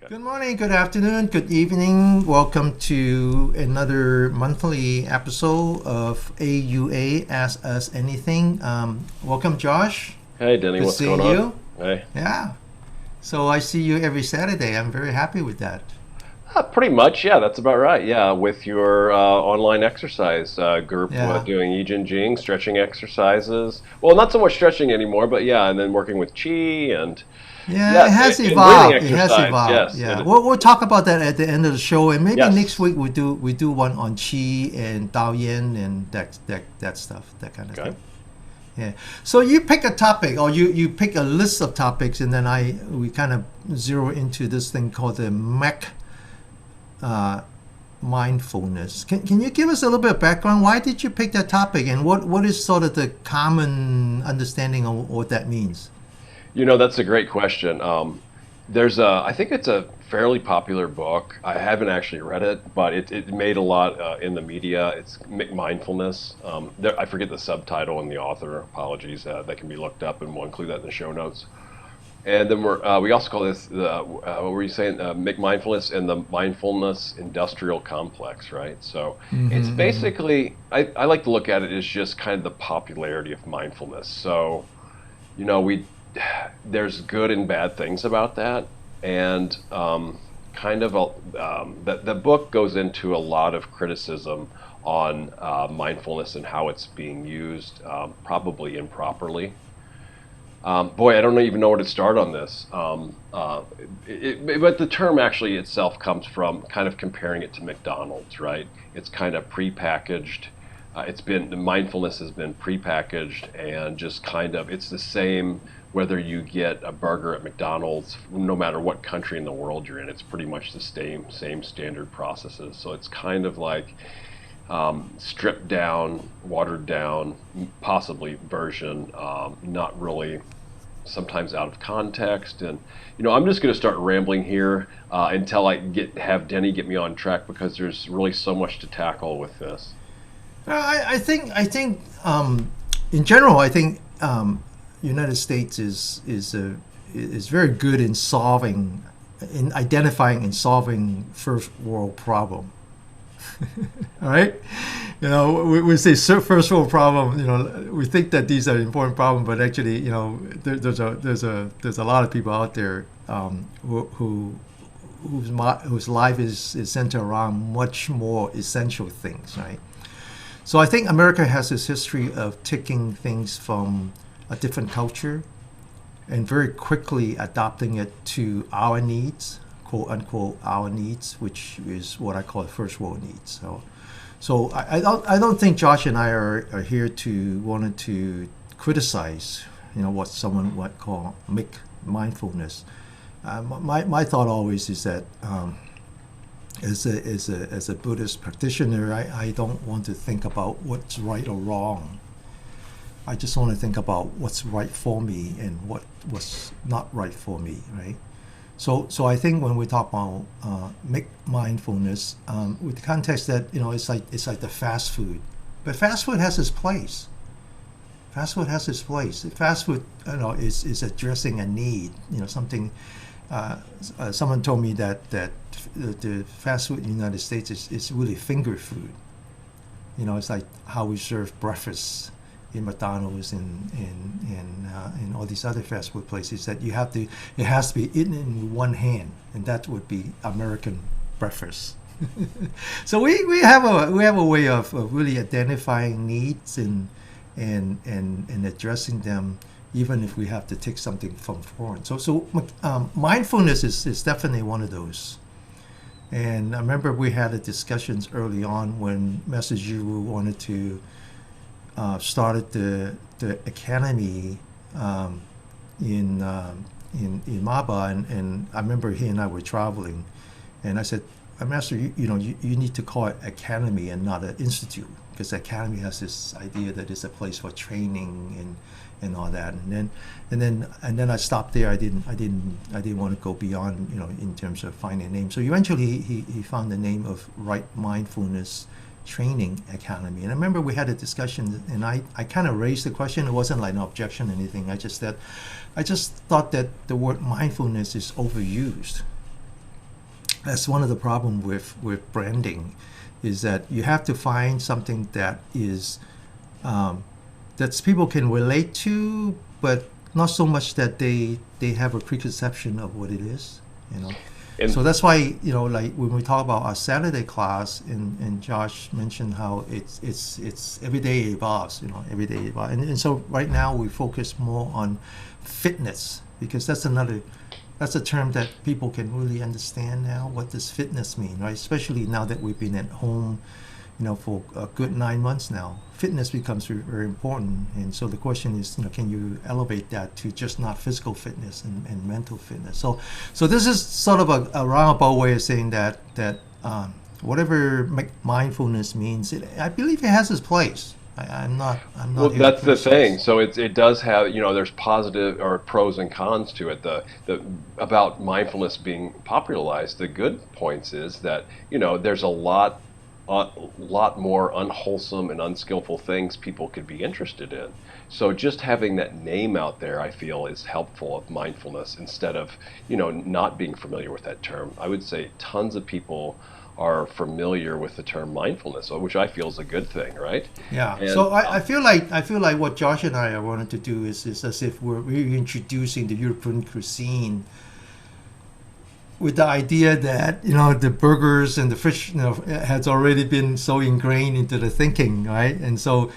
Good morning, good afternoon, good evening. Welcome to another monthly episode of AUA Ask Us Anything. Welcome, Josh. Hey, Denny, Good what's going seeing on? you. Hey. Yeah. So I see you every Saturday. I'm very happy with that. Pretty much, yeah, that's about right. Yeah, with your online exercise group Yeah. doing Yi Jing, stretching exercises. Well, not so much stretching anymore, but yeah, and then working with Qi and Yeah, yeah, it has and breathing evolved. It has exercise. evolved. Yes, Yeah. We'll talk about that at the end of the show, and maybe next yes. week we do one on Qi and Dao Yin and that stuff, that kind of Okay. thing. Yeah. So you pick a topic, or you pick a list of topics, and then we kind of zero into this thing called the MEC uh, mindfulness. Can you give us a little bit of background? Why did you pick that topic, and what is sort of the common understanding of what that means? That's a great question. I think it's a fairly popular book. I haven't actually read it, but it made a lot in the media. It's McMindfulness. I forget the subtitle and the author. Apologies. That can be looked up, and we'll include that in the show notes. And then we also call this what were you saying? McMindfulness and the Mindfulness Industrial Complex, right? So it's basically I like to look at it as just kind of the popularity of mindfulness. So we there's good and bad things about that, and that the book goes into a lot of criticism on mindfulness and how it's being used, probably improperly. Boy, I don't even know where to start on this. But the term actually itself comes from kind of comparing it to McDonald's, right? It's kind of prepackaged. Mindfulness has been prepackaged and just kind of, it's the same whether you get a burger at McDonald's, no matter what country in the world you're in. It's pretty much the same standard processes. So it's kind of like stripped down, watered down, possibly version, not really, sometimes out of context. And I'm just going to start rambling here until have Denny get me on track, because there's really so much to tackle with this. I think in general, I think United States is very good in identifying and solving first world problem. All right, we say first world problem. We think that these are important problems, but actually, there's a lot of people out there whose life is centered around much more essential things, right? So I think America has this history of taking things from a different culture and very quickly adopting it to our needs, quote unquote, our needs, which is what I call first world needs. So I don't think Josh and I are here to wanted to criticize, what someone might call make mindfulness. My thought always is that. As a Buddhist practitioner, I don't want to think about what's right or wrong. I just want to think about what's right for me and what's not right for me, right? So I think when we talk about mindfulness, with the context that it's like the fast food, but fast food has its place. Fast food has its place. Fast food, is addressing a need. Something. Someone told me that the fast food in the United States is really finger food. It's like how we serve breakfast in McDonald's and all these other fast food places, that it has to be eaten in one hand, and that would be American breakfast. So we have a way of really identifying needs and addressing them, even if we have to take something from foreign. So mindfulness is definitely one of those. And I remember we had a discussions early on when Master Jiru wanted to started the academy in Maba, and I remember he and I were traveling, and I said, Master, you need to call it academy and not an institute, because academy has this idea that it's a place for training and all that. And then I stopped there. I didn't want to go beyond, in terms of finding a name. So eventually he found the name of Right Mindfulness Training Academy. And I remember we had a discussion, and I kind of raised the question. It wasn't like an objection or anything. I just thought that the word mindfulness is overused. that's one of the problem with branding, is that you have to find something that is that people can relate to, but not so much that they have a preconception of what it is, you know. So And that's why, you know, like when we talk about our Saturday class, and Josh mentioned how it's every day evolves, you know, every day evolves. And so right now we focus more on fitness, because that's a term that people can really understand now. What does fitness mean, right? Especially now that we've been at home, you know, for a good 9 months now. Fitness becomes very, very important. And so the question is, you know, can you elevate that to just not physical fitness and mental fitness? So this is sort of a roundabout way of saying whatever mindfulness means, I believe it has its place. I'm not well, here to that's the thing. criticize. So it does have, there's positive or pros and cons to it. The about mindfulness being popularized, the good points is that, there's a lot more unwholesome and unskillful things people could be interested in. So just having that name out there, I feel, is helpful of mindfulness instead of, not being familiar with that term. I would say tons of people are familiar with the term mindfulness, which I feel is a good thing, right? Yeah. And So I feel like what Josh and I are wanting to do is as if we're reintroducing the European cuisine, with the idea that, the burgers and the fish, has already been so ingrained into the thinking, right? And so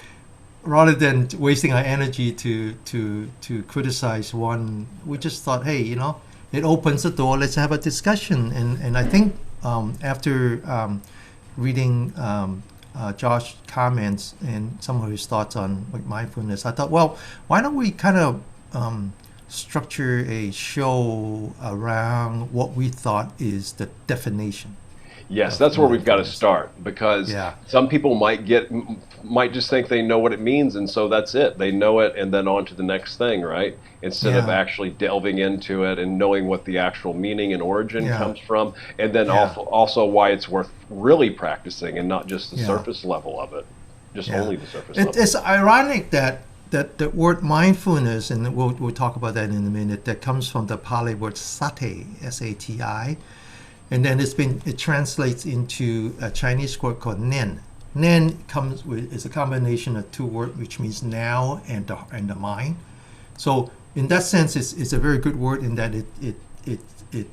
rather than wasting our energy to criticize one, we just thought, hey, it opens the door. Let's have a discussion. And I think after reading Josh's comments and some of his thoughts on mindfulness, I thought, well, why don't we kind of structure a show around what we thought is the definition yes, of that's where we've got to mindfulness. start because Yeah, some people might just think they know what it means, and so that's it. They know it, and then on to the next thing, right? Instead of yeah, actually delving into it and knowing what the actual meaning and origin yeah, comes from, and then yeah, also why it's worth really practicing and not just the yeah, surface level of it, just yeah. only the surface It, level. it's ironic that the word mindfulness, and we'll talk about that in a minute, that comes from the Pali word sati, S-A-T-I, and then it translates into a Chinese word called nen. Nen is a combination of two words, which means now and the mind. So in that sense, it's a very good word in that it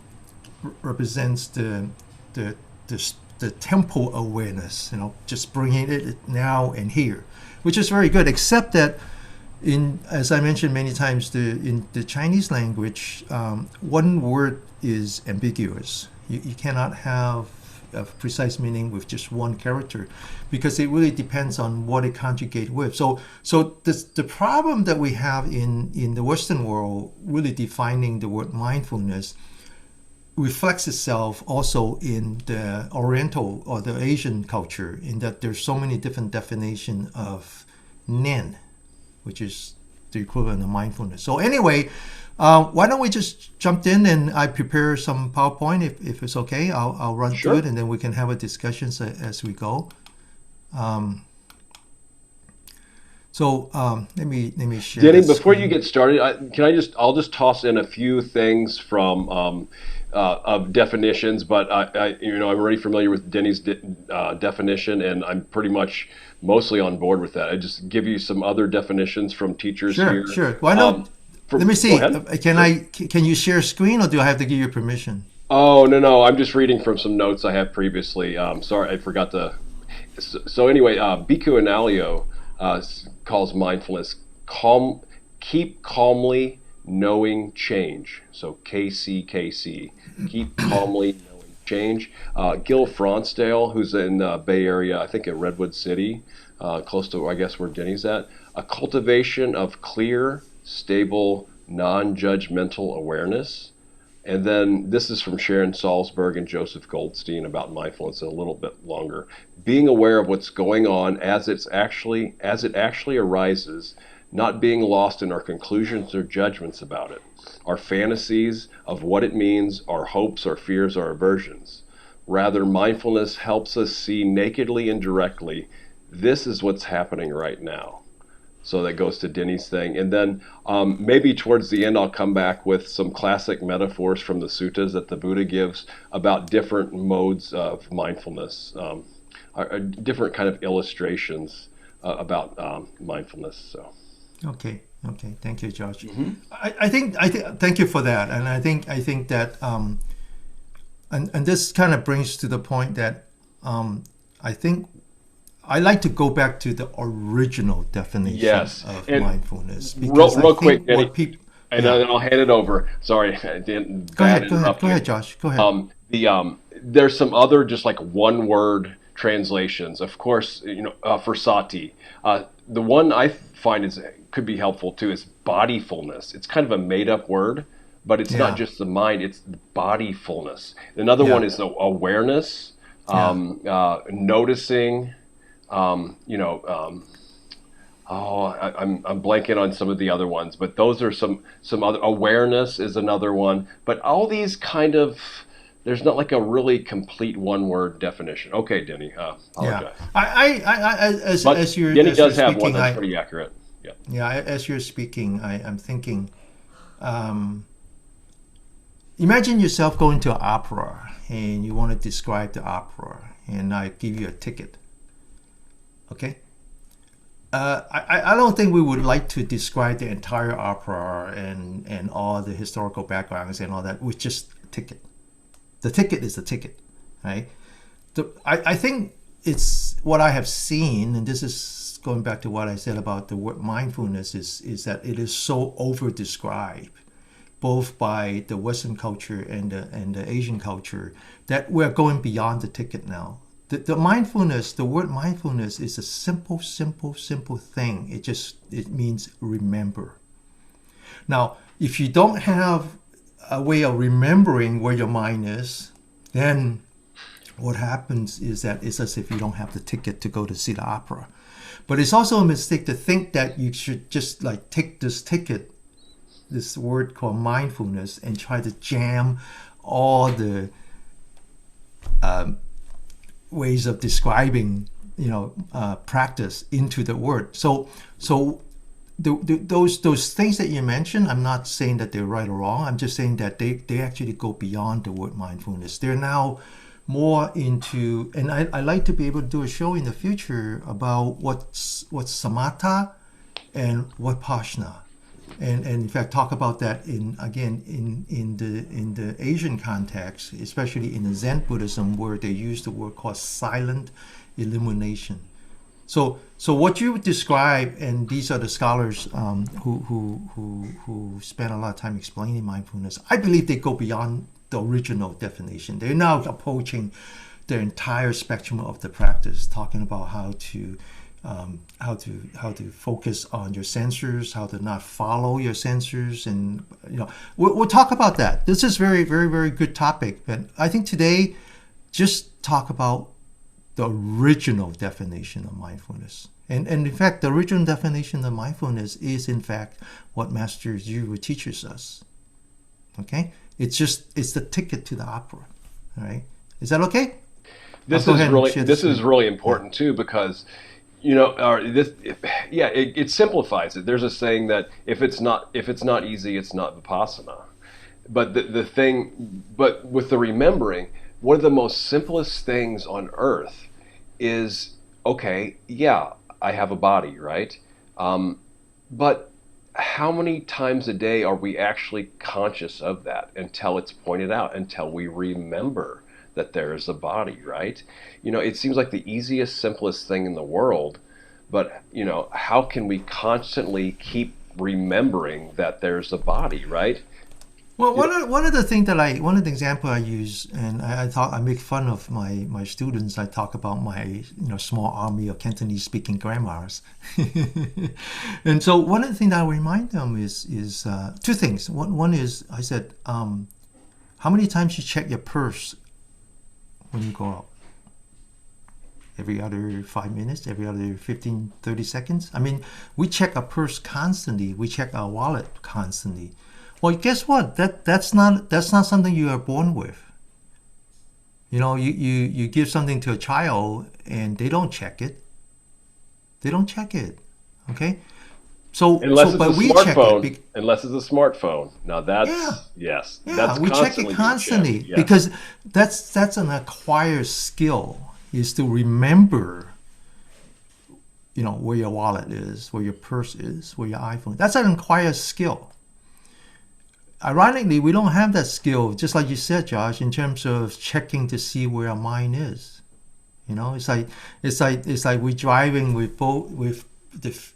represents the the tempo awareness, just bringing it now and here, which is very good. Except that, as I mentioned many times, in the Chinese language, one word is ambiguous. You cannot have a precise meaning with just one character, because it really depends on what it conjugate with. So the problem that we have in the Western world, really defining the word mindfulness, reflects itself also in the Oriental or the Asian culture, in that there's so many different definitions of Nen, which is the equivalent of mindfulness. So anyway, why don't we just jump in, and I prepare some PowerPoint if it's okay. I'll run through it, Sure. and then we can have a discussion as we go. Um, let me share Denny, that before you screen. get started, I'll just toss in a few things from of definitions, but I'm already familiar with Denny's definition, and I'm pretty much mostly on board with that. I just give you some other definitions from teachers Sure, here. sure. Why Um, don't Let me Go see. ahead. Can Sure. can you share screen, or do I have to give you permission? Oh, no, no, I'm just reading from some notes I have previously. Sorry, I forgot to. So anyway, Bhikkhu Analayo calls mindfulness keep calmly knowing change. So KCKC, keep calmly knowing change. Gil Fronsdale, who's in Bay Area, I think in Redwood City, close to, I guess, where Denny's at, a cultivation of clear, stable, non-judgmental awareness. And then this is from Sharon Salzberg and Joseph Goldstein about mindfulness, a little bit longer. Being aware of what's going on as it actually arises, not being lost in our conclusions or judgments about it, our fantasies of what it means, our hopes, our fears, our aversions. Rather, mindfulness helps us see nakedly and directly, this is what's happening right now. So that goes to Denny's thing. And then maybe towards the end, I'll come back with some classic metaphors from the suttas that the Buddha gives about different modes of mindfulness, different kind of illustrations about mindfulness. So. Okay. Okay. Thank you, George. I think thank you for that. And I think that and this kind of brings to the point that I think I like to go back to the original definition Yes. of And mindfulness, real, because I real think quick, Denny, what people, and yeah. then I'll hand it over. Sorry, I didn't Go bad ahead, interrupt go you. ahead, Josh, go ahead. There's some other just like one word translations. Of course, for sati, the one I find could be helpful too is bodyfulness. It's kind of a made up word, but it's not Yeah, just the mind; it's the bodyfulness. Another one yeah, is the awareness, yeah. noticing. Um, you know, um, I'm blanking on some of the other ones, but those are some other. Awareness is another one, but all these kind of there's not like a really complete one word definition. Okay, Denny, Yeah, apologize. But as you're Denny does have one speaking, that's pretty accurate. Yeah. as you're speaking, I'm thinking. Imagine yourself going to an opera and you want to describe the opera, and I give you a ticket. Okay. I don't think we would like to describe the entire opera and all the historical backgrounds and all that with just a ticket. The ticket is the ticket, right? I think it's what I have seen, and this is going back to what I said about the word mindfulness, is that it is so over described both by the Western culture and the Asian culture, that we're going beyond the ticket now. The mindfulness, the word mindfulness is a simple thing. It means remember. Now, if you don't have a way of remembering where your mind is, then what happens is that it's as if you don't have the ticket to go to see the opera. But it's also a mistake to think that you should just like take this ticket, this word called mindfulness, and try to jam all the ways of describing, practice into the word. So those things that you mentioned, I'm not saying that they're right or wrong. I'm just saying that they actually go beyond the word mindfulness. They're now more into, and I like to be able to do a show in the future about what's samatha and vipassana. And in fact talk about that in the Asian context, especially in the Zen Buddhism, where they use the word called silent illumination. So what you describe, and these are the scholars who spend a lot of time explaining mindfulness, I believe they go beyond the original definition. They're now approaching the entire spectrum of the practice, talking about how to focus on your sensors, how to not follow your sensors, and we'll talk about that. This is very, very, very good topic, but I think today just talk about the original definition of mindfulness. And in fact, the original definition of mindfulness is in fact what Master Zhu teaches us. Okay, it's the ticket to the opera. All right, is that okay? This is really important too, because it simplifies it. There's a saying that if it's not easy, it's not vipassana. But but with the remembering, one of the most simplest things on earth is, okay, yeah, I have a body, right? But how many times a day are we actually conscious of that until it's pointed out, until we remember that there is a body, right? It seems like the easiest, simplest thing in the world, but how can we constantly keep remembering that there's a body, right? Well, one of the example I use, and I make fun of my students. I talk about my small army of Cantonese speaking grandmas, and so one of the things I remind them is two things. One is I said, how many times you check your purse when you go out? Every other 5 minutes, every other 15, 30 seconds. I mean, we check our purse constantly. We check our wallet constantly. Well, guess what? That's not something you are born with. You give something to a child and they don't check it. They don't check it. Okay? Unless it's a but we check it. Unless it's a smartphone. Now Yeah, yes, yeah, that's we check it constantly being constantly checked. Yes. because that's an acquired skill, is to remember, where your wallet is, where your purse is, where your iPhone. That's an acquired skill. Ironically, we don't have that skill, just like you said, Josh, in terms of checking to see where our mind is. It's like we're driving with the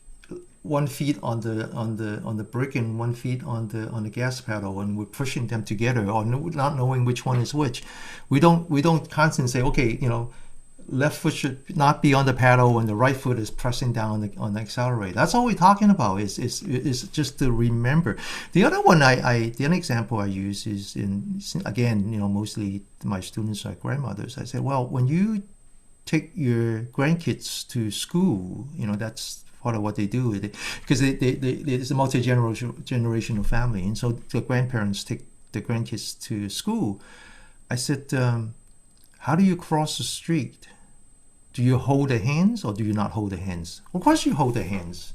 1 feet on the brake and 1 feet on the gas pedal, and we're pushing them together, or not knowing which one is which. We don't constantly say, okay, left foot should not be on the pedal when the right foot is pressing down on the accelerator. That's all we're talking about. Is just to remember. The other one the other example I use is again, mostly my students are grandmothers. I say, well, when you take your grandkids to school, that's part of what they do, because it's a multi-generational family, and so the grandparents take the grandkids to school. I said, how do you cross the street? Do you hold their hands or do you not hold their hands? Of course you hold their hands.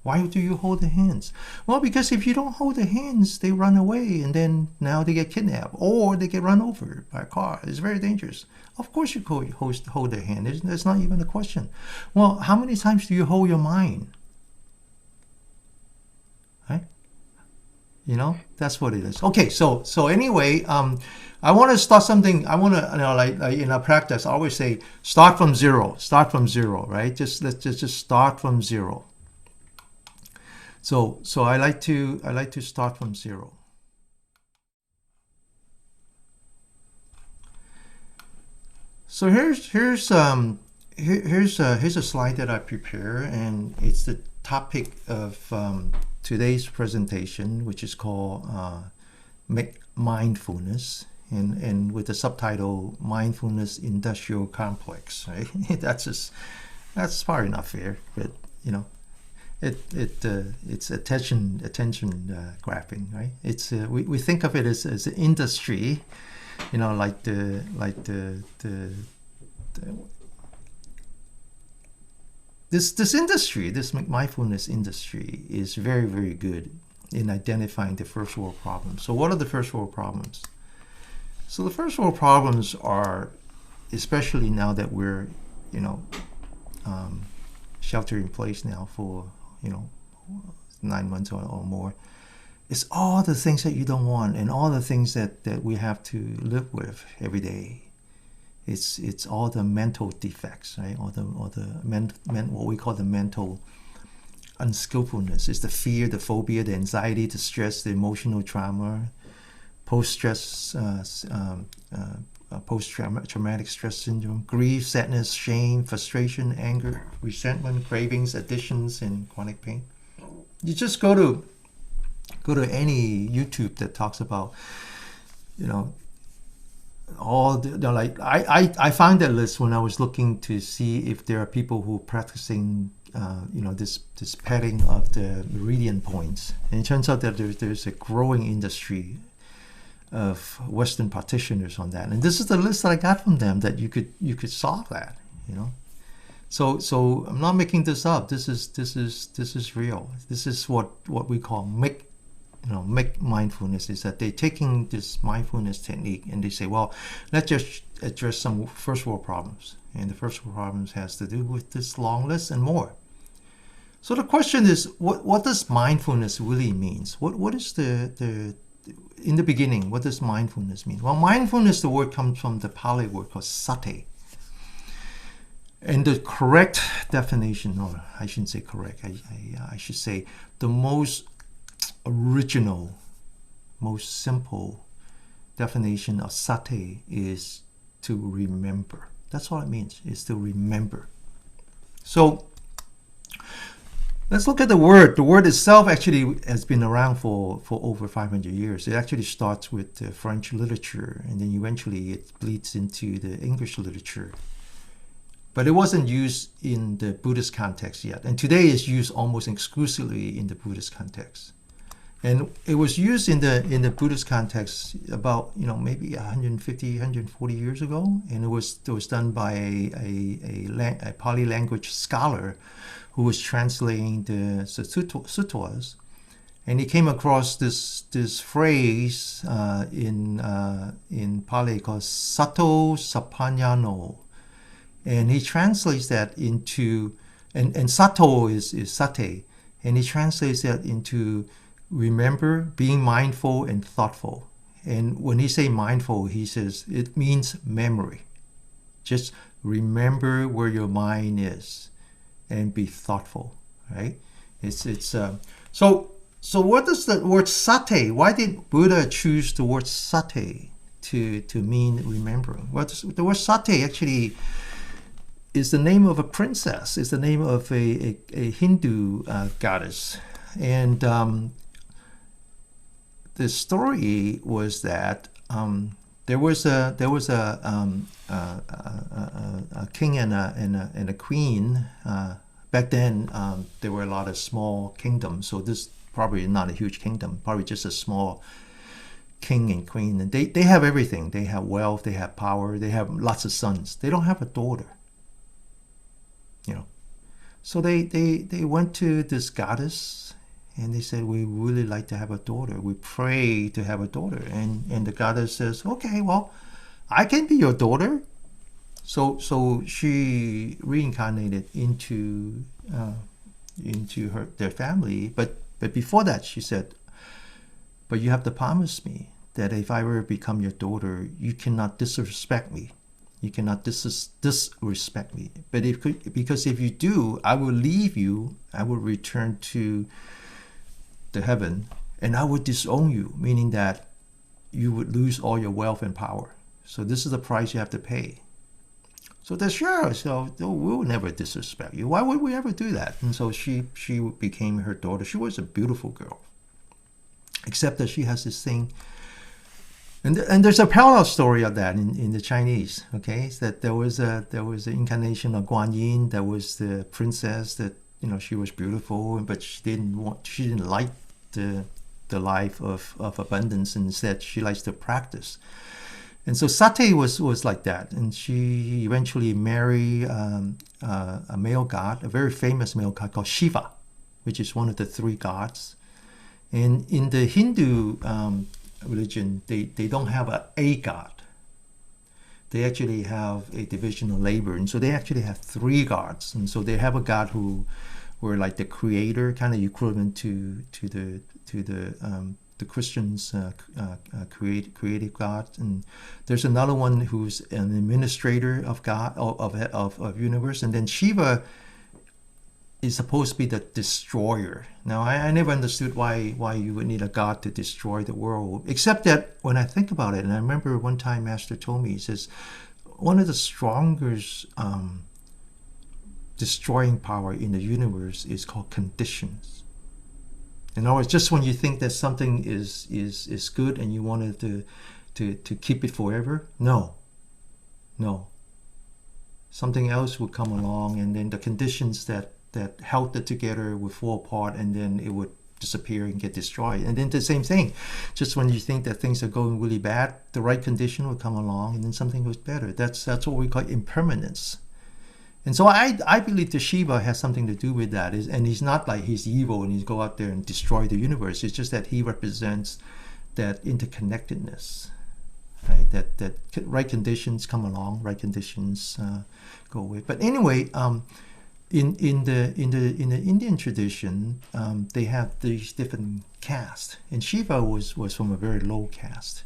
Why do you hold their hands? Well, because if you don't hold their hands, they run away, and then now they get kidnapped or they get run over by a car. It's very dangerous. Of course you hold their hand. There's not even a question. Well, how many times do you hold your mind? Right? That's what it is. Okay, so anyway, I want to start something. I want to, like in our practice, I always say, start from zero, right? Let's just start from zero. So I like to start from zero. So here's a slide that I prepare, and it's the topic of today's presentation, which is called McMindfulness, and with the subtitle Mindfulness Industrial Complex. Right? That's probably not fair, but it's attention grabbing, right? It's we think of it as an industry, like the this industry, this mindfulness industry, is very, very good in identifying the first world problems. So what are the first world problems? So the first world problems are, especially now that we're shelter in place now for 9 months or more, it's all the things that you don't want, and all the things that we have to live with every day. It's all the mental defects, right? Or the what we call the mental unskillfulness. It's the fear, the phobia, the anxiety, the stress, the emotional trauma, post-traumatic stress syndrome, grief, sadness, shame, frustration, anger, resentment, cravings, addictions, and chronic pain. You just go to any YouTube that talks about, all like I found that list when I was looking to see if there are people who are practicing this padding of the meridian points, and it turns out that there's a growing industry of Western practitioners on that, and this is the list that I got from them, that you could solve that. So I'm not making this up. This is real. This is what we call McMindfulness, is that they're taking this mindfulness technique and they say, well, let's just address some first world problems. And the first world problems has to do with this long list and more. So the question is, what does mindfulness really means? What is the in the beginning, what does mindfulness mean? Well, mindfulness, the word comes from the Pali word called sati. And the correct definition, or I shouldn't say correct, I should say the most original, most simple definition of sati is to remember. That's all it means, is to remember. So let's look at the word. The word itself actually has been around for over 500 years. It actually starts with French literature, and then eventually it bleeds into the English literature. But it wasn't used in the Buddhist context yet. And today it's used almost exclusively in the Buddhist context. And it was used in the Buddhist context about maybe 150, 140 years ago, and it was done by a Pali language scholar who was translating the suttas, and he came across this phrase in Pali called Sato Sapanyano, and he translates that into and Sato is sate, and he translates that into remember, being mindful and thoughtful. And when he say mindful, he says it means memory. Just remember where your mind is and be thoughtful, right? So what does the word sate? Why did Buddha choose the word sate to mean remembering? Well, the word sate actually is the name of a princess. It's the name of a Hindu goddess, and the story was that there was a king and a queen. Back then, there were a lot of small kingdoms, so this probably not a huge kingdom, probably just a small king and queen. And they have everything. They have wealth, they have power, they have lots of sons. They don't have a daughter. So they went to this goddess. And they said, we really like to have a daughter. We pray to have a daughter. And the goddess says, okay, well, I can be your daughter. So she reincarnated into their family. But before that, she said, but you have to promise me that if I ever become your daughter, you cannot disrespect me. You cannot disrespect me. Because if you do, I will leave you. I will return to the heaven, and I would disown you, meaning that you would lose all your wealth and power. So this is the price you have to pay. So they're sure. So we'll never disrespect you. Why would we ever do that? And so she became her daughter. She was a beautiful girl, except that she has this thing. And there's a parallel story of that in the Chinese. Okay, is that there was an incarnation of Guan Yin. That was the princess that she was beautiful, but she didn't like the life of abundance, and instead she likes to practice. And so Sati was like that, and she eventually married a male god, a very famous male god called Shiva, which is one of the three gods. And in the Hindu religion, they don't have a god. They actually have a division of labor, and so they actually have three gods. And so they have a god who were like the creator, kind of equivalent to the Christians' creative God. And there's another one who's an administrator of God of universe, and then Shiva is supposed to be the destroyer. Now I never understood why you would need a god to destroy the world, except that when I think about it, and I remember one time Master told me, he says one of the strongest destroying power in the universe is called conditions. In other words, just when you think that something is good and you wanted to keep it forever, no. Something else would come along, and then the conditions that held it together would fall apart, and then it would disappear and get destroyed. And then the same thing, just when you think that things are going really bad, the right condition will come along, and then something was better. That's what we call impermanence. And so I believe the Shiva has something to do with that. And he's not like he's evil and he's go out there and destroy the universe. It's just that he represents that interconnectedness, right? That right conditions come along, right conditions go away. But anyway, in the Indian tradition, they have these different castes, and Shiva was from a very low caste.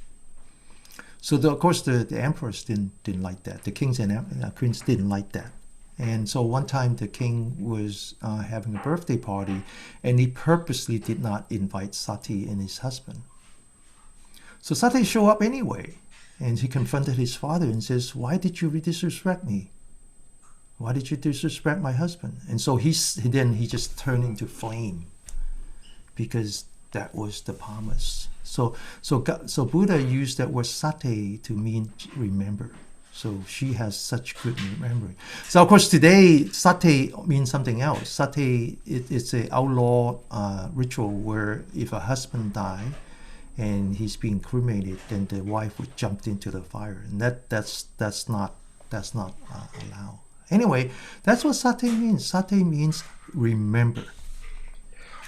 So of course the emperors didn't like that. The kings and queens didn't like that. And so one time the king was having a birthday party, and he purposely did not invite Sati and his husband. So Sati showed up anyway, and he confronted his father and says, "Why did you disrespect me? Why did you disrespect my husband?" And so he just turned into flame, because that was the promise. So Buddha used that word sati to mean remember. So she has such good memory. So of course today sati means something else. Sati it's a outlaw ritual where if a husband died and he's being cremated, then the wife would jump into the fire, and that's not allowed. Anyway, that's what sati means. Sati means remember.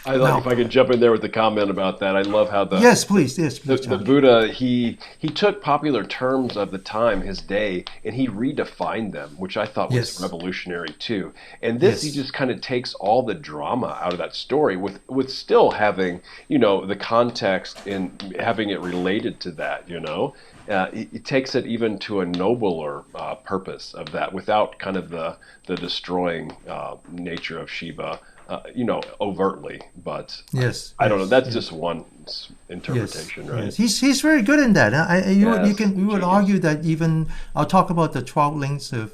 I love, if I could jump in there with a comment about that. I love how yes, please, the John. Buddha, he took popular terms of the time, his day, and he redefined them, which I thought was revolutionary too. And this, he just kind of takes all the drama out of that story with still having, the context and having it related to that, it takes it even to a nobler purpose of that without kind of the destroying nature of Shiva. Overtly, but I don't know. That's just one interpretation, right? Yes. He's very good in that. We would argue that even I'll talk about the 12 links of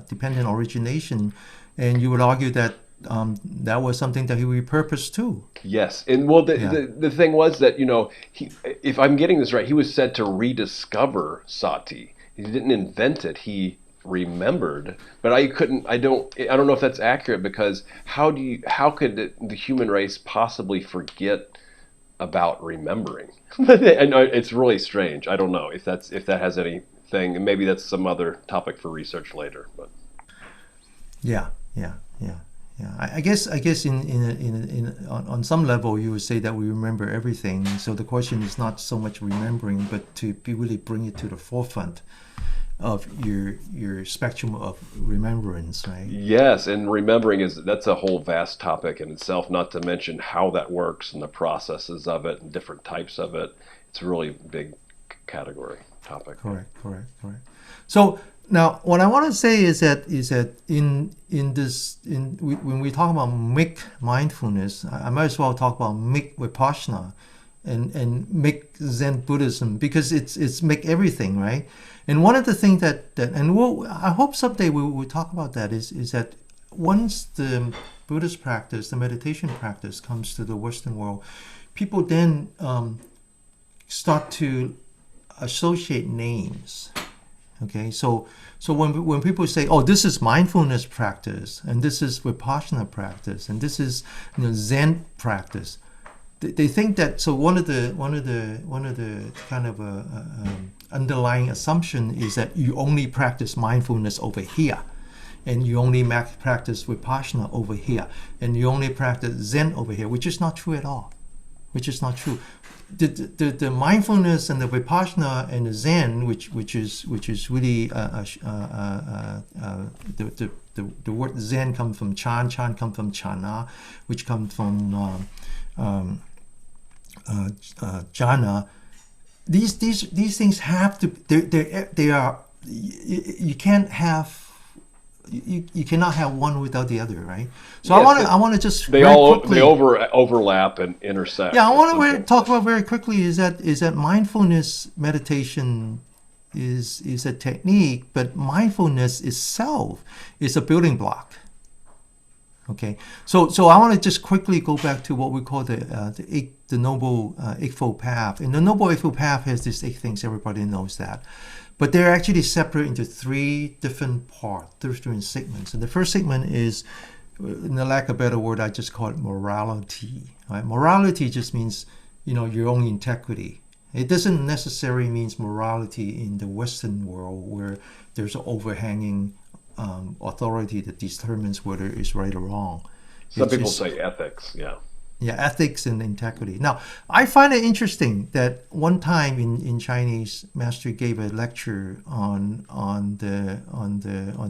dependent origination, and you would argue that that was something that he repurposed too. Yes, and the thing was that if I'm getting this right, he was said to rediscover sati. He didn't invent it. He remembered, but I don't know if that's accurate, because how could the human race possibly forget about remembering? I know it's really strange. I don't know if that has anything, and maybe that's some other topic for research later. But yeah. I guess on some level you would say that we remember everything. So the question is not so much remembering, but to really bring it to the forefront of your spectrum of remembrance, right? Yes, and remembering that's a whole vast topic in itself, not to mention how that works and the processes of it and different types of it. It's a really big category topic. Correct. So now what I want to say is that when we talk about McMindfulness, I might as well talk about Vipassana and make Zen Buddhism, because it's make everything, right? And one of the things that I hope someday we'll talk about that is that once the Buddhist practice, the meditation practice comes to the Western world, people then start to associate names. Okay, so when people say, "Oh, this is mindfulness practice, and this is Vipassana practice, and this is Zen practice," they think that. So one of the kind of underlying assumption is that you only practice mindfulness over here, and you only practice Vipassana over here, and you only practice Zen over here, which is not true at all. Which is not true. The mindfulness and the Vipassana and the Zen, which is really the word Zen comes from Chan comes from Chana, which comes from jhana. These things have to. They are. You can't have. You cannot have one without the other, right? So yes, I want to just they overlap and intersect. Yeah, I want to talk about very quickly is that mindfulness meditation is a technique, but mindfulness itself is a building block. Okay, so I want to just quickly go back to what we call the Noble Eightfold Path. And the Noble Eightfold Path has these 8 things. Everybody knows that. But they're actually separate into 3 different parts, 3 different segments. And the first segment is, in the lack of a better word, I just call it morality. Right? Morality just means, your own integrity. It doesn't necessarily mean morality in the Western world where there's an overhanging authority that determines whether it's right or wrong. Some people say ethics, yeah. Yeah, ethics and integrity. Now, I find it interesting that one time in Chinese, Master gave a lecture on the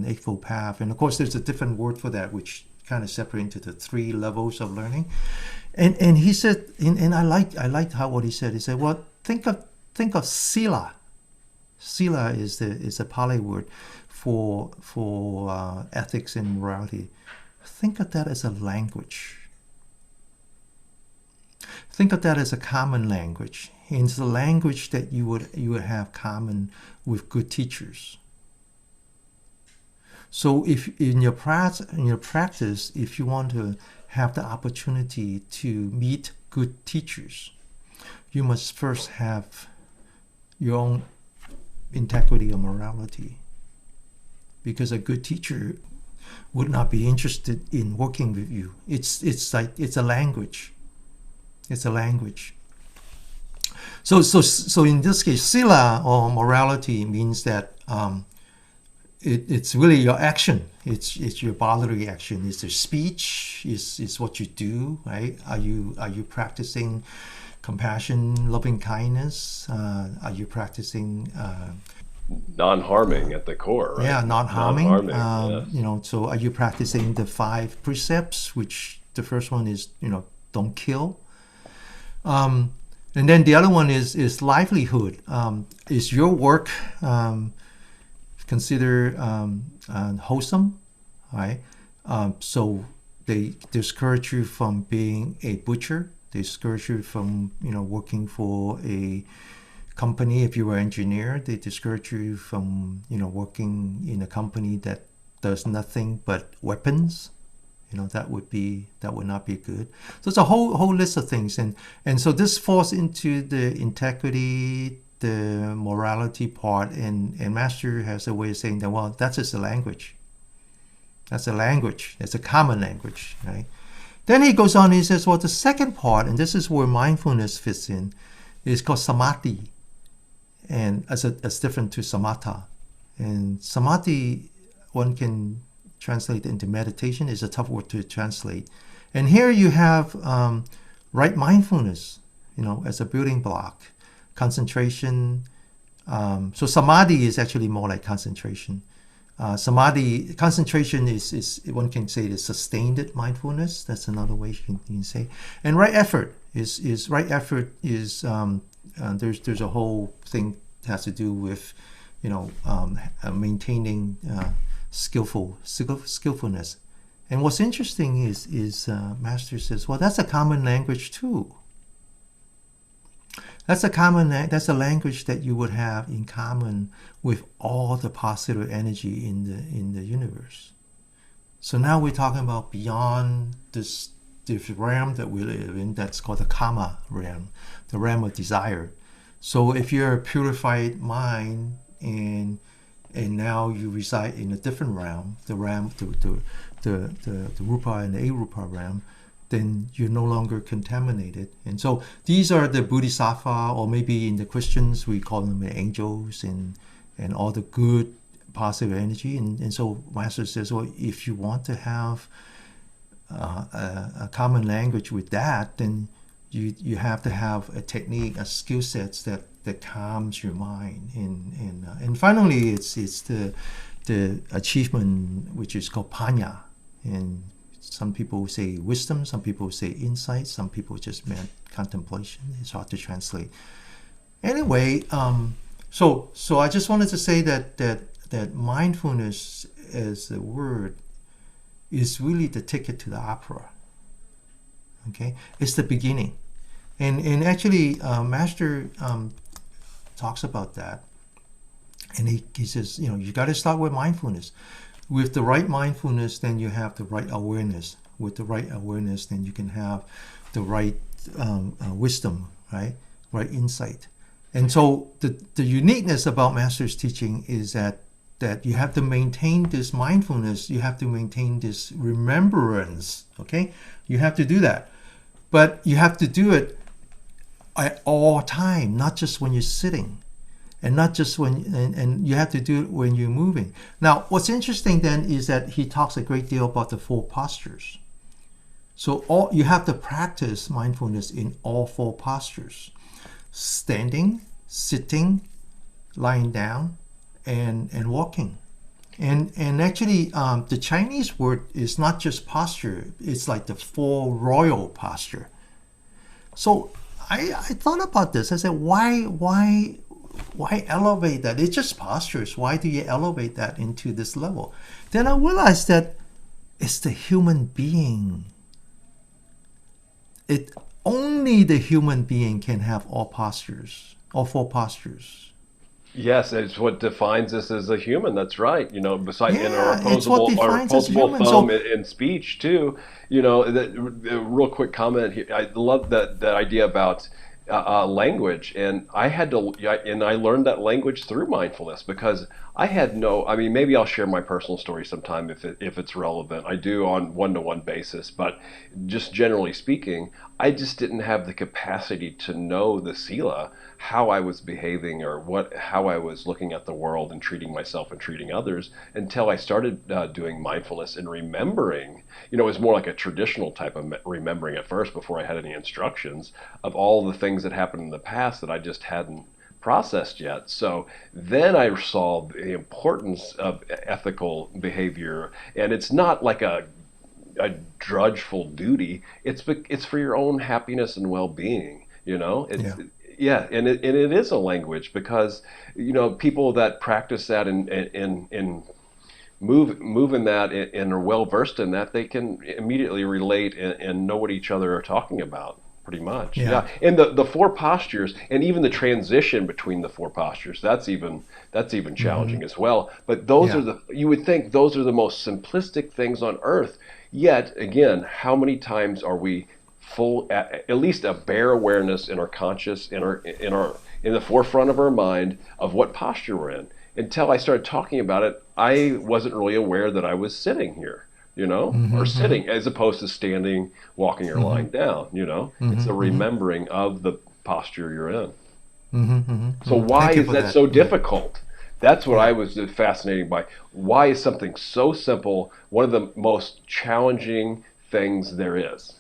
Eightfold Path, and of course, there's a different word for that, which kind of separate into the 3 levels of learning. And he said, and I liked what he said. He said, well, think of sila. Sila is a Pali word for ethics and morality. Think of that as a language. Think of that as a common language. And it's a language that you would have common with good teachers. So if in your practice, if you want to have the opportunity to meet good teachers, you must first have your own integrity or morality. Because a good teacher would not be interested in working with you. It's a language. It's a language. So in this case, sila or morality means that it's really your action. It's your bodily action. It's your speech. It's what you do, right? Are you practicing compassion, loving kindness? Are you practicing non-harming at the core, right? Yeah, not harming. Yes. So are you practicing the 5 precepts? Which the first one is don't kill. And then the other one is livelihood. Is your work considered wholesome? Right. So they discourage you from being a butcher. They discourage you from working for a company. If you were an engineer, they discourage you from working in a company that does nothing but weapons. That would not be good. So it's a whole list of things, and so this falls into the integrity, the morality part, and Master has a way of saying that, well, that's just a language. That's a language. It's a common language, right? Then he goes on. He says, well, the second part, and this is where mindfulness fits in, is called samadhi, and as different to samatha. And samadhi, one can translate into meditation. Is a tough word to translate. And here you have right mindfulness, as a building block, concentration. So samadhi is actually more like concentration. Concentration is one can say is sustained mindfulness. That's another way you can say. And right effort is there's a whole thing that has to do with maintaining skillfulness. And what's interesting is Master says, well, that's a common language too. That's a language that you would have in common with all the positive energy in the universe. So now we're talking about beyond this realm that we live in, that's called the kama realm, the realm of desire. So if you're a purified mind and now you reside in a different realm, the rupa and the arupa realm, then you're no longer contaminated. And so these are the bodhisattva, or maybe in the Christians we call them the angels, and all the good positive energy. And so Master says, well, if you want to have a common language with that, then you have to have a technique, a skill sets that calms your mind. And finally, it's the achievement which is called panya. And some people say wisdom, some people say insight, some people just meant contemplation. It's hard to translate. Anyway, so I just wanted to say that mindfulness as a word is really the ticket to the opera. Okay, it's the beginning, and actually, Master talks about that, and he says, you got to start with mindfulness. With the right mindfulness, then you have the right awareness. With the right awareness, then you can have the right wisdom, right insight. And so the uniqueness about Master's teaching is that you have to maintain this mindfulness, you have to maintain this remembrance, okay? You have to do that. But you have to do it at all time, not just when you're sitting. And not just and you have to do it when you're moving. Now, what's interesting then is that he talks a great deal about the 4 postures. So you have to practice mindfulness in all 4 postures: standing, sitting, lying down, and walking. And actually, the Chinese word is not just posture; it's like the 4 royal posture. So I thought about this. I said, why elevate that? It's just postures. Why do you elevate that into this level? Then I realized that it's the human being. Only the human being can have all postures, all 4 postures. Yes, it's what defines us as a human. That's right. Besides in our it's what opposable defines us human. thumb in speech too. Real quick comment here. I love that idea about language, and I learned that language through mindfulness because I had no. I mean, maybe I'll share my personal story sometime if it's relevant. I do on one-to-one basis, but just generally speaking, I just didn't have the capacity to know the sila, how I was behaving or how I was looking at the world and treating myself and treating others until I started doing mindfulness and remembering. It was more like a traditional type of remembering at first before I had any instructions of all the things that happened in the past that I just hadn't processed yet. So then I saw the importance of ethical behavior, and it's not like a drudgeful duty. It's for your own happiness and well-being. It's Yeah. yeah, and it is a language because people that practice that and move in that and are well versed in that, they can immediately relate and know what each other are talking about. Pretty much, Yeah. yeah. And the four postures, and even the transition between the four postures, that's even Hmm. challenging as well. But those are Yeah. you would think those are the most simplistic things on earth. Yet again, how many times are we full at least a bare awareness in our conscious in the forefront of our mind of what posture we're in? Until I started talking about it, I wasn't really aware that I was sitting here, or Hmm. sitting as opposed to standing, walking, or Hmm. lying down. It's Hmm. a Hmm. remembering of the posture you're in. Hmm. Hmm. So Hmm. why Thank you is for that that. so Yeah. difficult? That's what I Yeah. was fascinated by. Why is something so simple one of the most challenging things there is?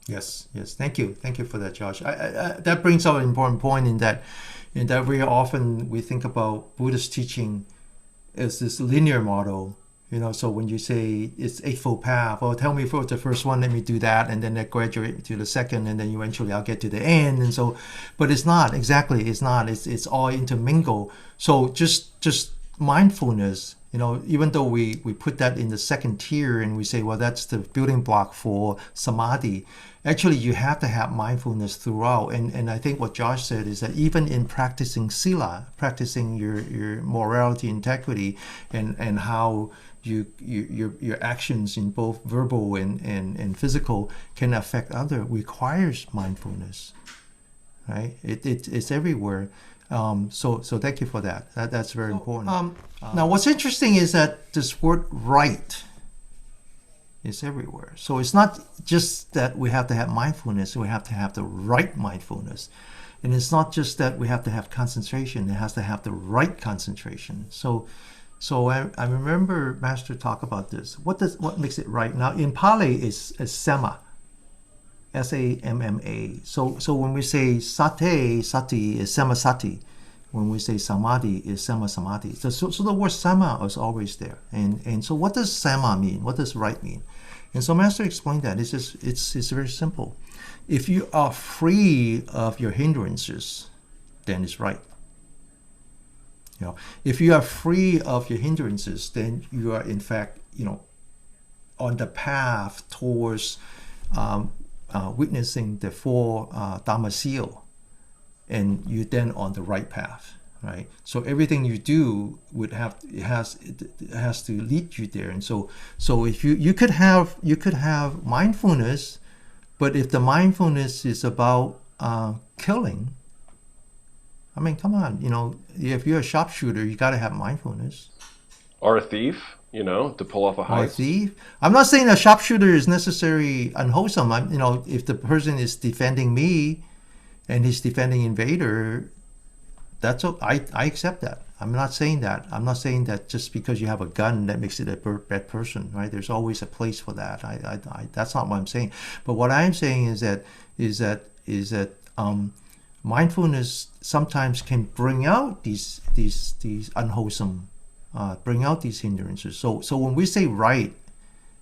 Yes. Yes. Thank you. Thank you for that, Josh. That brings up an important point in that very often we think about Buddhist teaching as this linear model. So when you say it's Eightfold Path, well, tell me for the first one, let me do that, and then I graduate to the second, and then eventually I'll get to the end. And so, but it's not exactly. It's not. It's all intermingled. So just mindfulness. Even though we put that in the second tier and we say, well, that's the building block for samadhi. Actually, you have to have mindfulness throughout. And I think what Josh said is that even in practicing sila, practicing your morality, integrity, and how your actions in both verbal and physical can affect other requires mindfulness, right? It's everywhere. So thank you for that. That's very important. Now, what's interesting is that this word right is everywhere. So it's not just that we have to have mindfulness, we have to have the right mindfulness. And it's not just that we have to have concentration, it has to have the right concentration. So I remember Master talk about this. What makes it right? Now in Pali is sama, Samma. So when we say sati is samasati. When we say samadhi is sama samadhi. So the word sama is always there. And so what does sama mean? What does right mean? And so Master explained that. It's very simple. If you are free of your hindrances, then it's right. If you are free of your hindrances, then you are in fact, on the path towards witnessing the four Dhamma seal, and you're then on the right path, right? So everything you do it has to lead you there. And so if you could have mindfulness, but if the mindfulness is about killing, I mean, come on, if you're a sharpshooter, you got to have mindfulness. Or a thief, to pull off a Or a heist. thief. I'm not saying a sharpshooter is necessarily unwholesome. If the person is defending me and he's defending invader, I accept that. I'm not saying that. I'm not saying that just because you have a gun that makes it a bad person, right? There's always a place for that. That's not what I'm saying. But what I'm saying is that mindfulness sometimes can bring out these unwholesome, bring out these hindrances. So when we say right,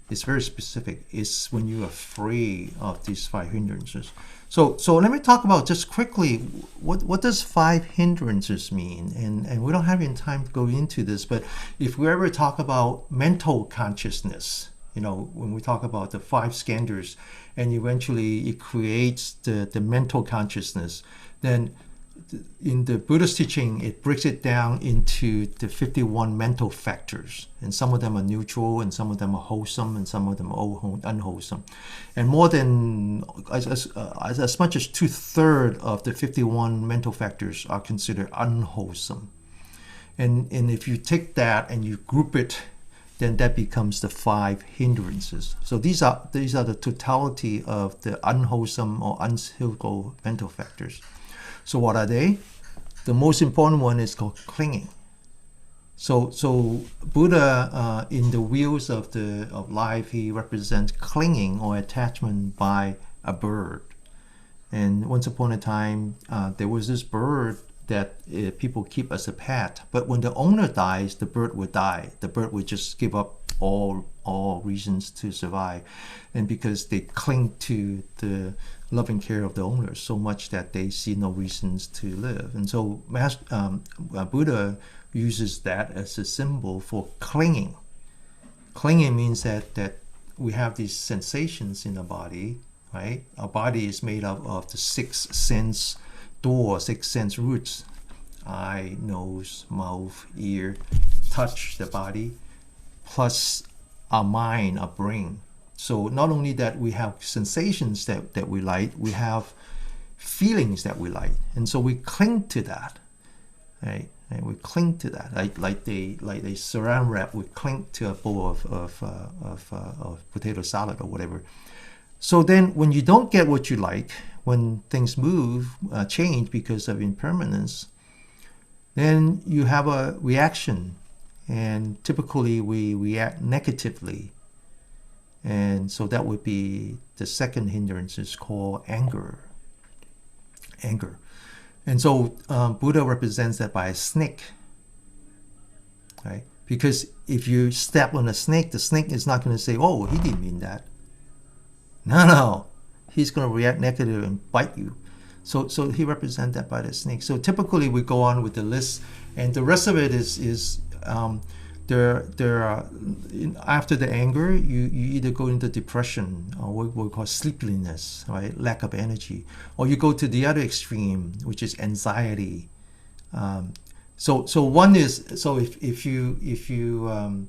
it's very specific. It's when you are free of these five hindrances. So let me talk about just quickly what does five hindrances mean, and we don't have any time to go into this, but if we ever talk about mental consciousness, when we talk about the five skandhas, and eventually it creates the mental consciousness, then in the Buddhist teaching, it breaks it down into the 51 mental factors, and some of them are neutral, and some of them are wholesome, and some of them are unwholesome, and more than as much as 2/3 of the 51 mental factors are considered unwholesome. And if you take that and you group it, then that becomes the 5 hindrances. So these are the totality of the unwholesome or unskillful mental factors. So what are they? The most important one is called clinging. So Buddha, in the wheels of life, he represents clinging or attachment by a bird. And once upon a time, there was this bird that people keep as a pet. But when the owner dies, the bird would die. The bird would just give up all reasons to survive, and because they cling to the loving care of the owner so much that they see no reasons to live. And so Buddha uses that as a symbol for clinging. Clinging means that we have these sensations in the body, right? Our body is made up of the 6 sense door, 6 sense roots: eye, nose, mouth, ear, touch the body, plus our mind, our brain. So not only that we have sensations that we like, we have feelings that we like, and so we cling to that, right? And we cling to that, like they saran wrap. We cling to a bowl of potato salad or whatever. So then, when you don't get what you like, when things move, change because of impermanence, then you have a reaction, and typically we react negatively. And so that would be the second hindrance, is called anger. And so Buddha represents that by a snake, right? Because if you step on a snake, the snake is not going to say, "Oh, he didn't mean that." No. He's going to react negative and bite you. So he represents that by the snake. So typically we go on with the list, and the rest of it is there are, after the anger, you either go into depression, or what we call sleepiness, right? Lack of energy, or you go to the other extreme, which is anxiety. So one is, so if you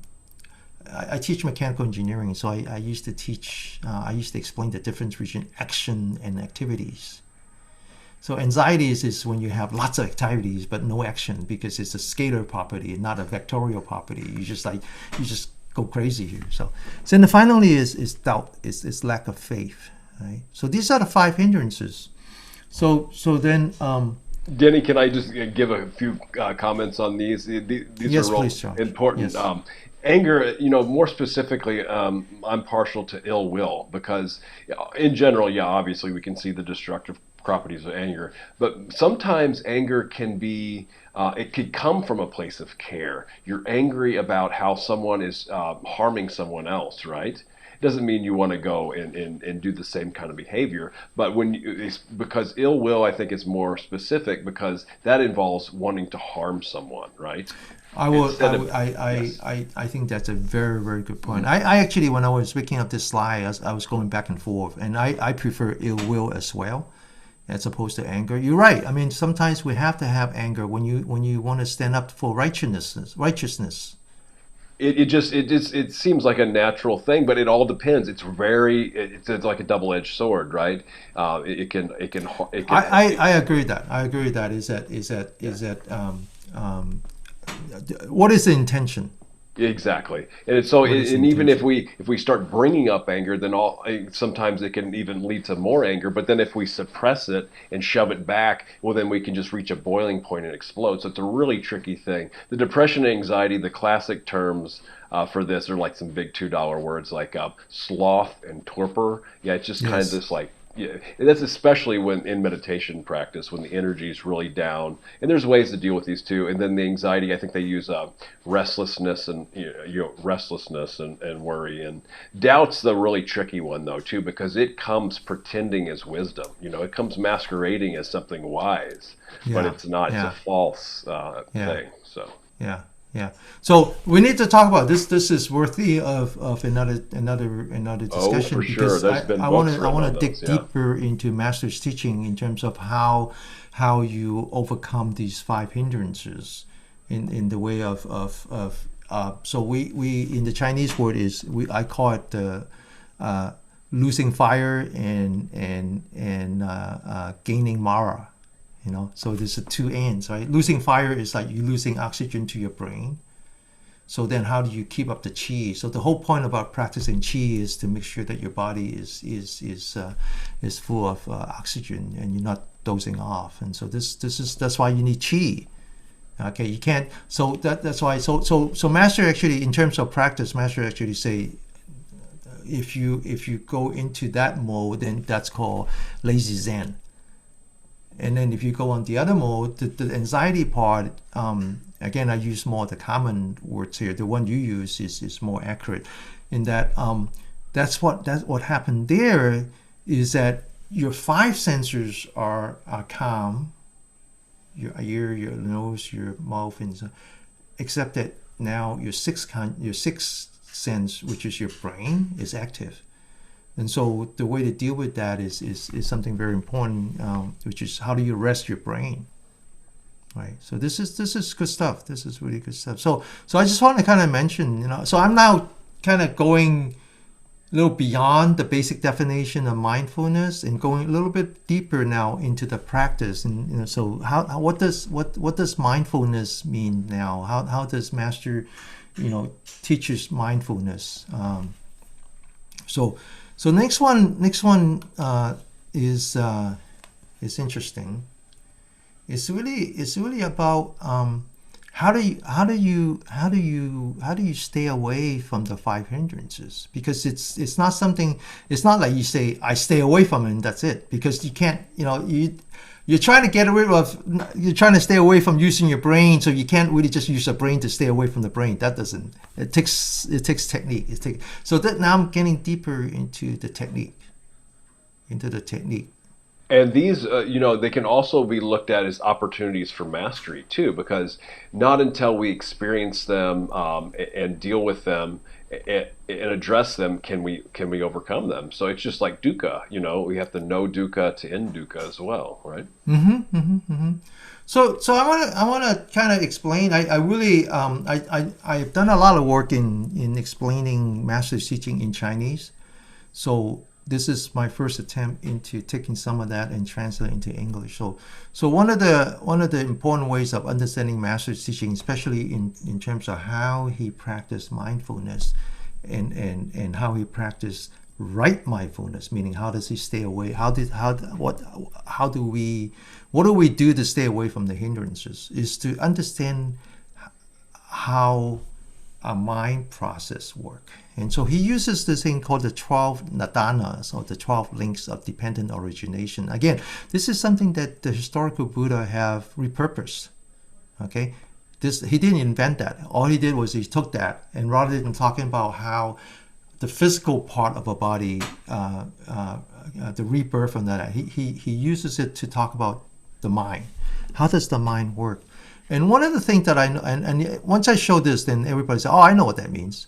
I teach mechanical engineering, so I used to teach, I used to explain the difference between action and activities. So anxiety is when you have lots of activities but no action, because it's a scalar property, not a vectorial property. You just go crazy here. So then finally is doubt, is lack of faith, right? So these are the 5 hindrances. So then. Denny, can I just give a few comments on these? These yes, are real please, John. important. Yes. Anger, more specifically, I'm partial to ill will, because in general, obviously we can see the destructive properties of anger, but sometimes anger can be, it could come from a place of care. You're angry about how someone is harming someone else, right? Doesn't mean you want to go and do the same kind of behavior, but because ill will, I think, is more specific, because that involves wanting to harm someone, right? I think that's a very, very good point. I actually, when I was picking up this slide, I was going back and forth, and I prefer ill will as well, as opposed to anger. You're right. I mean, sometimes we have to have anger when you want to stand up for righteousness. It seems like a natural thing, but it all depends. It's like a double-edged sword, right? It can. I agree with that. What is the intention? Exactly, and even if we start bringing up anger, then sometimes it can even lead to more anger. But then if we suppress it and shove it back, well, then we can just reach a boiling point and explode. So it's a really tricky thing. The depression and anxiety, the classic terms for this are like some big $2 words like sloth and torpor. Yeah, it's just kind of this like. Yeah, and that's especially when in meditation practice, when the energy is really down, and there's ways to deal with these too. And then the anxiety, I think they use restlessness and restlessness and worry, and doubt's the really tricky one though too, because it comes pretending as wisdom. It comes masquerading as something wise, but it's not. It's a false thing. So Yeah. So we need to talk about this. This is worthy of another discussion, for sure. because There's been I books want to written on dig those, yeah. deeper into Master's teaching in terms of how you overcome these 5 hindrances in the way of so we in the Chinese word is I call it the losing fire and gaining mara. So there's 2 ends, right? Losing fire is like you losing oxygen to your brain. So then how do you keep up the chi? So the whole point about practicing chi is to make sure that your body is full of oxygen and you're not dozing off. And so that's why you need chi. Okay, you can't. So that's why. So Master actually, in terms of practice, Master actually say, if you go into that mode, then that's called lazy Zen. And then if you go on the other mode, the anxiety part, again, I use more the common words here. The one you use is more accurate in that that's what happened there is that your 5 sensors are calm, your ear, your nose, your mouth, and so, except that now your sixth sense, which is your brain, is active. And so the way to deal with that is something very important, which is how do you rest your brain, right? So this is good stuff. This is really good stuff. So I just want to kind of mention, so I'm now kind of going a little beyond the basic definition of mindfulness and going a little bit deeper now into the practice. And so what does mindfulness mean now? How does Master, teaches mindfulness? So next one is interesting. It's really about how do you stay away from the 5 hindrances, because it's not something. It's not like you say I stay away from it and that's it, because you can't. You're trying to get rid of. You're trying to stay away from using your brain, so you can't really just use the brain to stay away from the brain. That doesn't. It takes technique. So that now I'm getting deeper into the technique. And these, they can also be looked at as opportunities for mastery too, because not until we experience them and deal with them and address them can we overcome them. So it's just like dukkha, we have to know dukkha to end dukkha as well, right? So I want to kind of explain. I really I've done a lot of work in explaining Master's teaching in Chinese. So this is my first attempt into taking some of that and translating into English. So one of the important ways of understanding Master's teaching, especially in terms of how he practiced mindfulness and how he practiced right mindfulness, meaning how does he stay away? What do we do to stay away from the hindrances? Is to understand how a mind process work. And so he uses this thing called the 12 nadanas, or the 12 links of dependent origination. Again, this is something that the historical Buddha have repurposed. Okay, he didn't invent that. All he did was he took that, and rather than talking about how the physical part of a body, the rebirth from that, he uses it to talk about the mind. How does the mind work? And one of the things that I know, and once I show this, then everybody says, "Oh, I know what that means."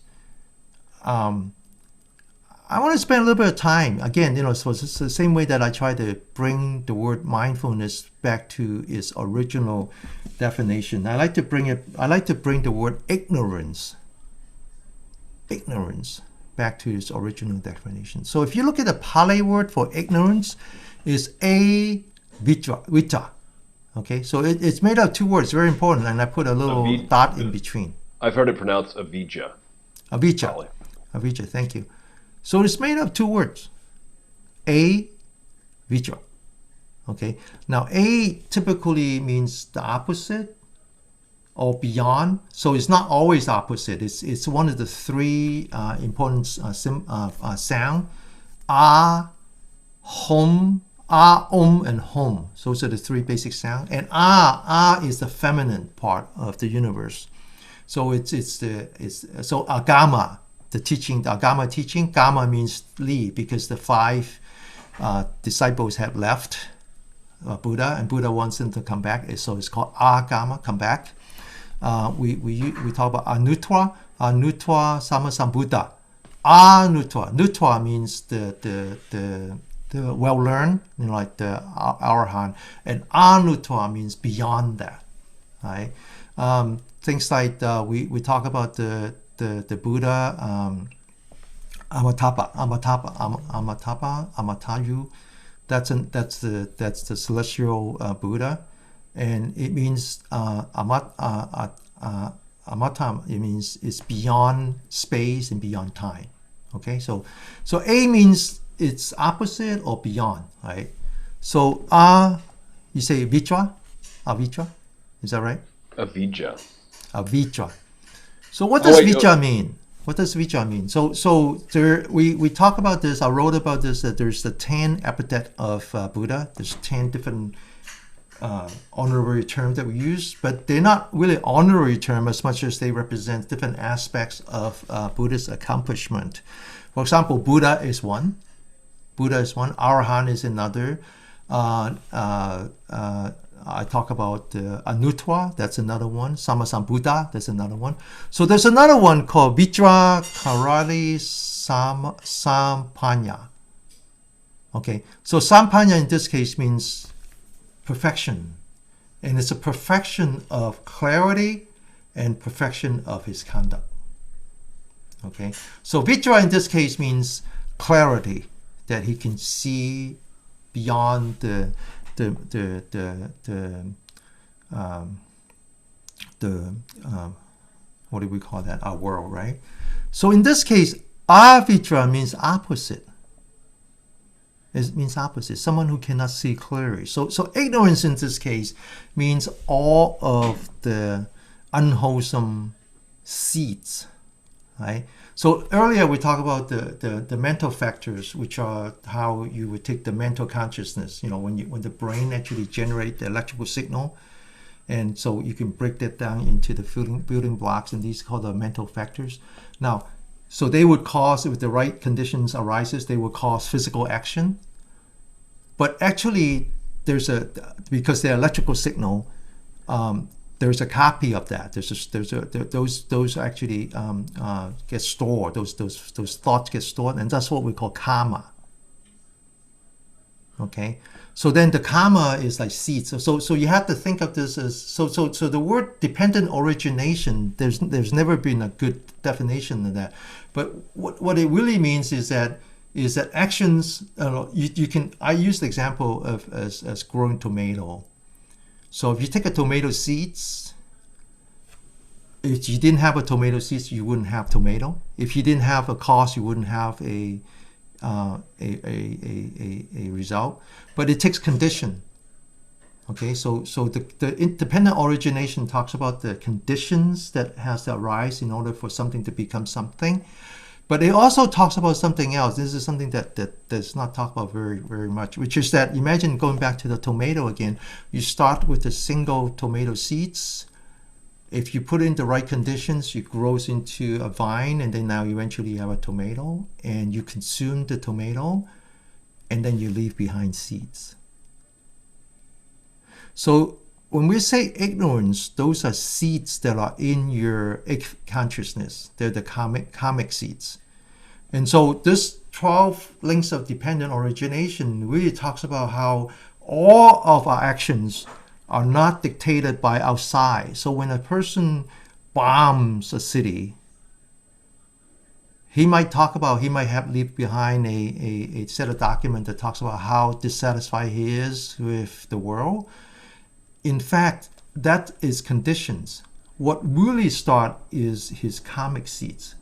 I want to spend a little bit of time again. So it's the same way that I try to bring the word mindfulness back to its original definition. I like to bring the word ignorance back to its original definition. So if you look at the Pali word for ignorance, is avijja. Okay, so it's made of 2 words, very important, and I put a little dot in between. I've heard it pronounced avijja. Avijja, thank you. So it's made of 2 words, avijja. Okay, now A typically means the opposite or beyond. So it's not always opposite. It's one of the 3 important sound. Hum. And home. So those are the 3 basic sounds. And is the feminine part of the universe. So it's so agama, the agama teaching. Gama means leave, because the 5 disciples have left Buddha, and Buddha wants them to come back. So it's called agama, come back. we talk about Anuttara, Anuttara Sammasambuddha. Anuttara, Nuttara means the well learned, like the Arahant, and Anuttara means beyond that, right? Things like we talk about the Buddha, Amatayu. That's the celestial Buddha, and it means amatam. It means it's beyond space and beyond time. Okay, so A means it's opposite or beyond, right? So you say vitra, avitra, is that right? Avijja. Avitra. So what does vitra mean? What does vitra mean? So there, we talk about this. I wrote about this, that there's the 10 epithet of Buddha. There's 10 different honorary terms that we use, but they're not really honorary terms as much as they represent different aspects of Buddha's accomplishment. For example, Buddha is one. Arahant is another. I talk about Anuttara, that's another one. Sammasambuddha, that's another one. So there's another one called Vitra Karali Sampanya. Okay, so Sampanya in this case means perfection. And it's a perfection of clarity and perfection of his conduct. Okay, so Vitra in this case means clarity, that he can see beyond the what do we call that? Our world, right? So in this case, avitra means opposite. It means opposite. Someone who cannot see clearly. So ignorance in this case means all of the unwholesome seeds, right? So earlier we talked about the mental factors, which are how you would take the mental consciousness. When the brain actually generates the electrical signal, and so you can break that down into the building blocks, and these are called the mental factors. Now, so they would cause, if the right conditions arises, they would cause physical action. But actually, because they're electrical signal. There's a copy of that. Those actually get stored. Those thoughts get stored, and that's what we call karma. Okay, so then the karma is like seeds. So you have to think of this as so the word dependent origination. There's never been a good definition of that, but what it really means is that actions. You can. I use the example of as growing tomato. So if you take a tomato seeds, if you didn't have a tomato seeds, you wouldn't have tomato. If you didn't have a cause, you wouldn't have a result. But it takes condition. Okay, so the independent origination talks about the conditions that has to arise in order for something to become something. But it also talks about something else. This is something that does not talk about very, very much, which is that, imagine going back to the tomato again. You start with a single tomato seeds. If you put in the right conditions, it grows into a vine, and then now eventually you have a tomato, and you consume the tomato, and then you leave behind seeds. So when we say ignorance, those are seeds that are in your consciousness. They're the karmic seeds. And so this 12 links of dependent origination really talks about how all of our actions are not dictated by outside. So when a person bombs a city, he might have leave behind a set of documents that talks about how dissatisfied he is with the world. In fact, that is conditions. What really start is his karmic seeds,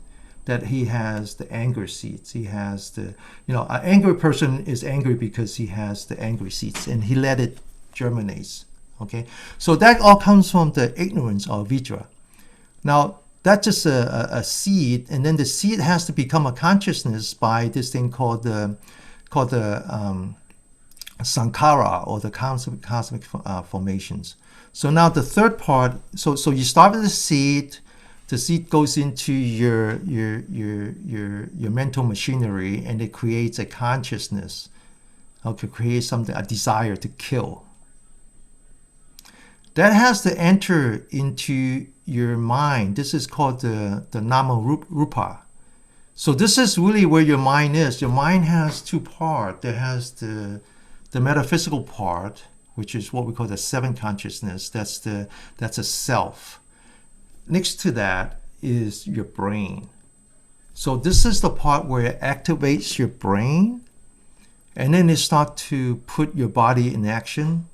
that he has the anger seeds. He has an angry person is angry because he has the angry seeds, and he let it germinate. Okay, so that all comes from the ignorance of vitra. Now, that's just a seed, and then the seed has to become a consciousness by this thing called the sankhara, or the cosmic formations. So now the third part. So you start with the seed. The seed goes into your mental machinery, and it creates a consciousness. To create something, a desire to kill. That has to enter into your mind. This is called the Nama Rupa. So this is really where your mind is. Your mind has two parts. There has the metaphysical part, which is what we call the seven consciousness. That's a self. Next to that is your brain. So this is the part where it activates your brain, and then it starts to put your body in action.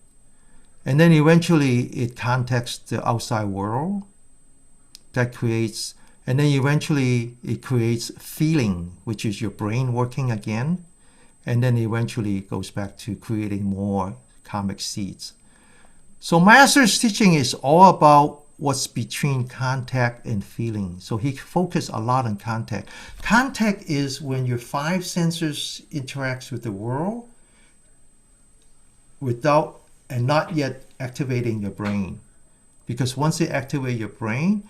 And then eventually it contacts the outside world. That creates, and then eventually it creates feeling, which is your brain working again. And then eventually it goes back to creating more karmic seeds. So Master's teaching is all about what's between contact and feeling. So he focused a lot on contact. Contact is when your five senses interacts with the world without and not yet activating your brain. Because once they activate your brain,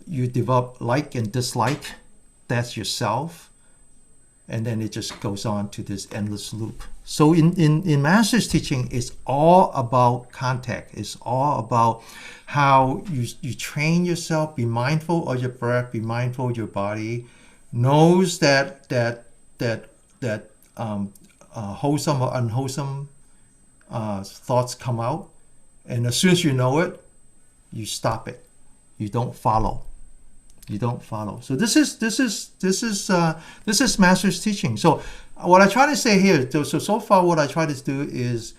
you develop like and dislike. That's yourself. And then it just goes on to this endless loop. So in Master's teaching, it's all about contact. It's all about how you train yourself, be mindful of your breath, be mindful of your body, knows that wholesome or unwholesome thoughts come out. And as soon as you know it, you stop it. You don't follow. You don't follow. So this is Master's teaching. So what I try to say here, so far what I try to do is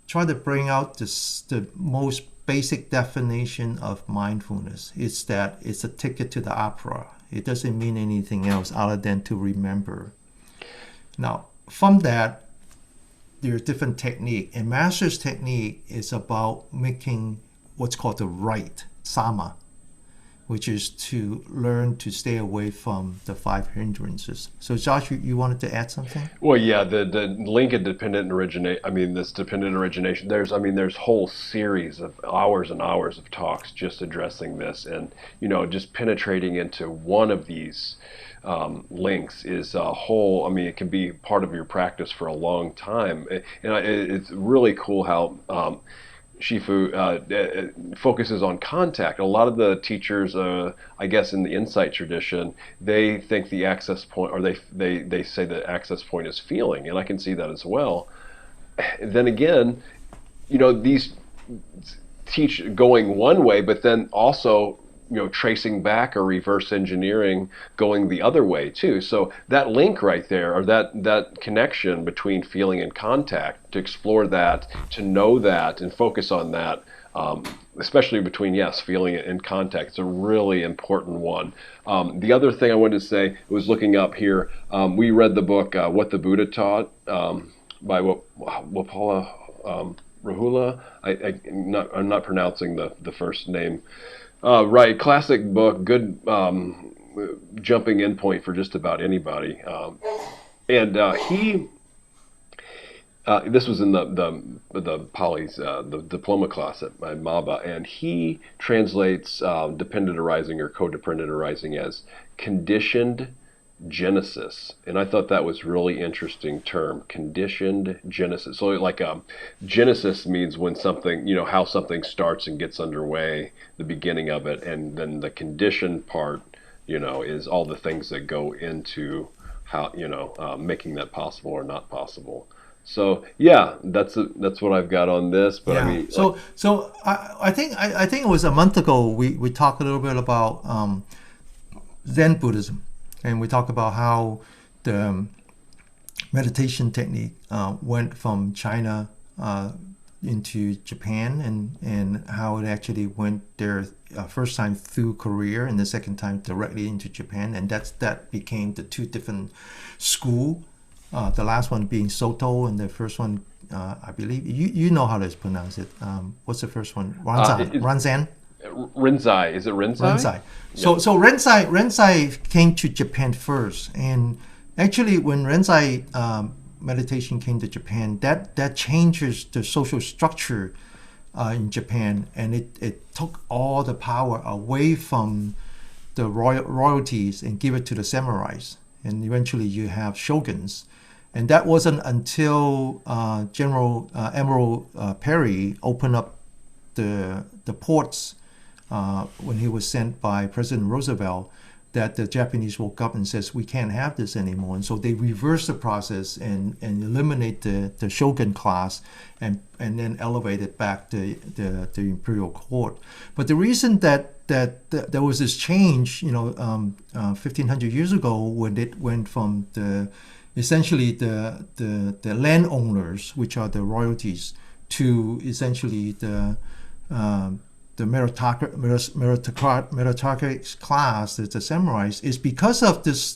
try to bring out the most basic definition of mindfulness. It's that it's a ticket to the opera. It doesn't mean anything else other than to remember. Now, from that, there are different techniques. And Master's technique is about making what's called the right, sama, which is to learn to stay away from the five hindrances. So Josh, you wanted to add something? Well, yeah, the link of dependent originate. I mean, this dependent origination. There's whole series of hours and hours of talks just addressing this, and just penetrating into one of these links is a whole. I mean, it can be part of your practice for a long time, and it's really cool how. Shifu focuses on contact. A lot of the teachers, I guess in the insight tradition, they think the access point, or they say the access point is feeling, and I can see that as well. Then again, these teach going one way, but then also tracing back or reverse engineering going the other way too. So that link right there, or that connection between feeling and contact, to explore that, to know that, and focus on that, especially between feeling and contact, it's a really important one. The other thing I wanted to say was looking up here. We read the book What the Buddha Taught by Wapala Rahula. I'm not pronouncing the first name. Right, classic book, good jumping in point for just about anybody. And he, this was in the Pali's, the diploma class at MABA, and he translates dependent arising or codependent arising as conditioned genesis, and I thought that was really interesting term, conditioned genesis. So like genesis means when something, how something starts and gets underway, the beginning of it, and then the conditioned part, is all the things that go into how, making that possible or not possible. So yeah, that's what I've got on this. But I mean, so I think it was a month ago we talked a little bit about Zen Buddhism. And we talk about how the meditation technique went from China into Japan, and how it actually went there first time through Korea and the second time directly into Japan. And that became the two different schools. The last one being Soto, and the first one, I believe, you know how to pronounce it. What's the first one? Ranzan? Rinzai. Is it Rinzai? Rinzai. So Rinzai came to Japan first, and actually when Rinzai meditation came to Japan, that changes the social structure in Japan, and it took all the power away from the royalties and give it to the samurais, and eventually you have shoguns. And that wasn't until General Admiral Perry opened up the ports when he was sent by President Roosevelt, that the Japanese woke up and says we can't have this anymore, and so they reversed the process and eliminate the shogun class and then elevate it back to the imperial court. But the reason that there was this change, 1,500 years ago, when it went from essentially the landowners, which are the royalties, to essentially the meritocratic class, the samurais, is because of this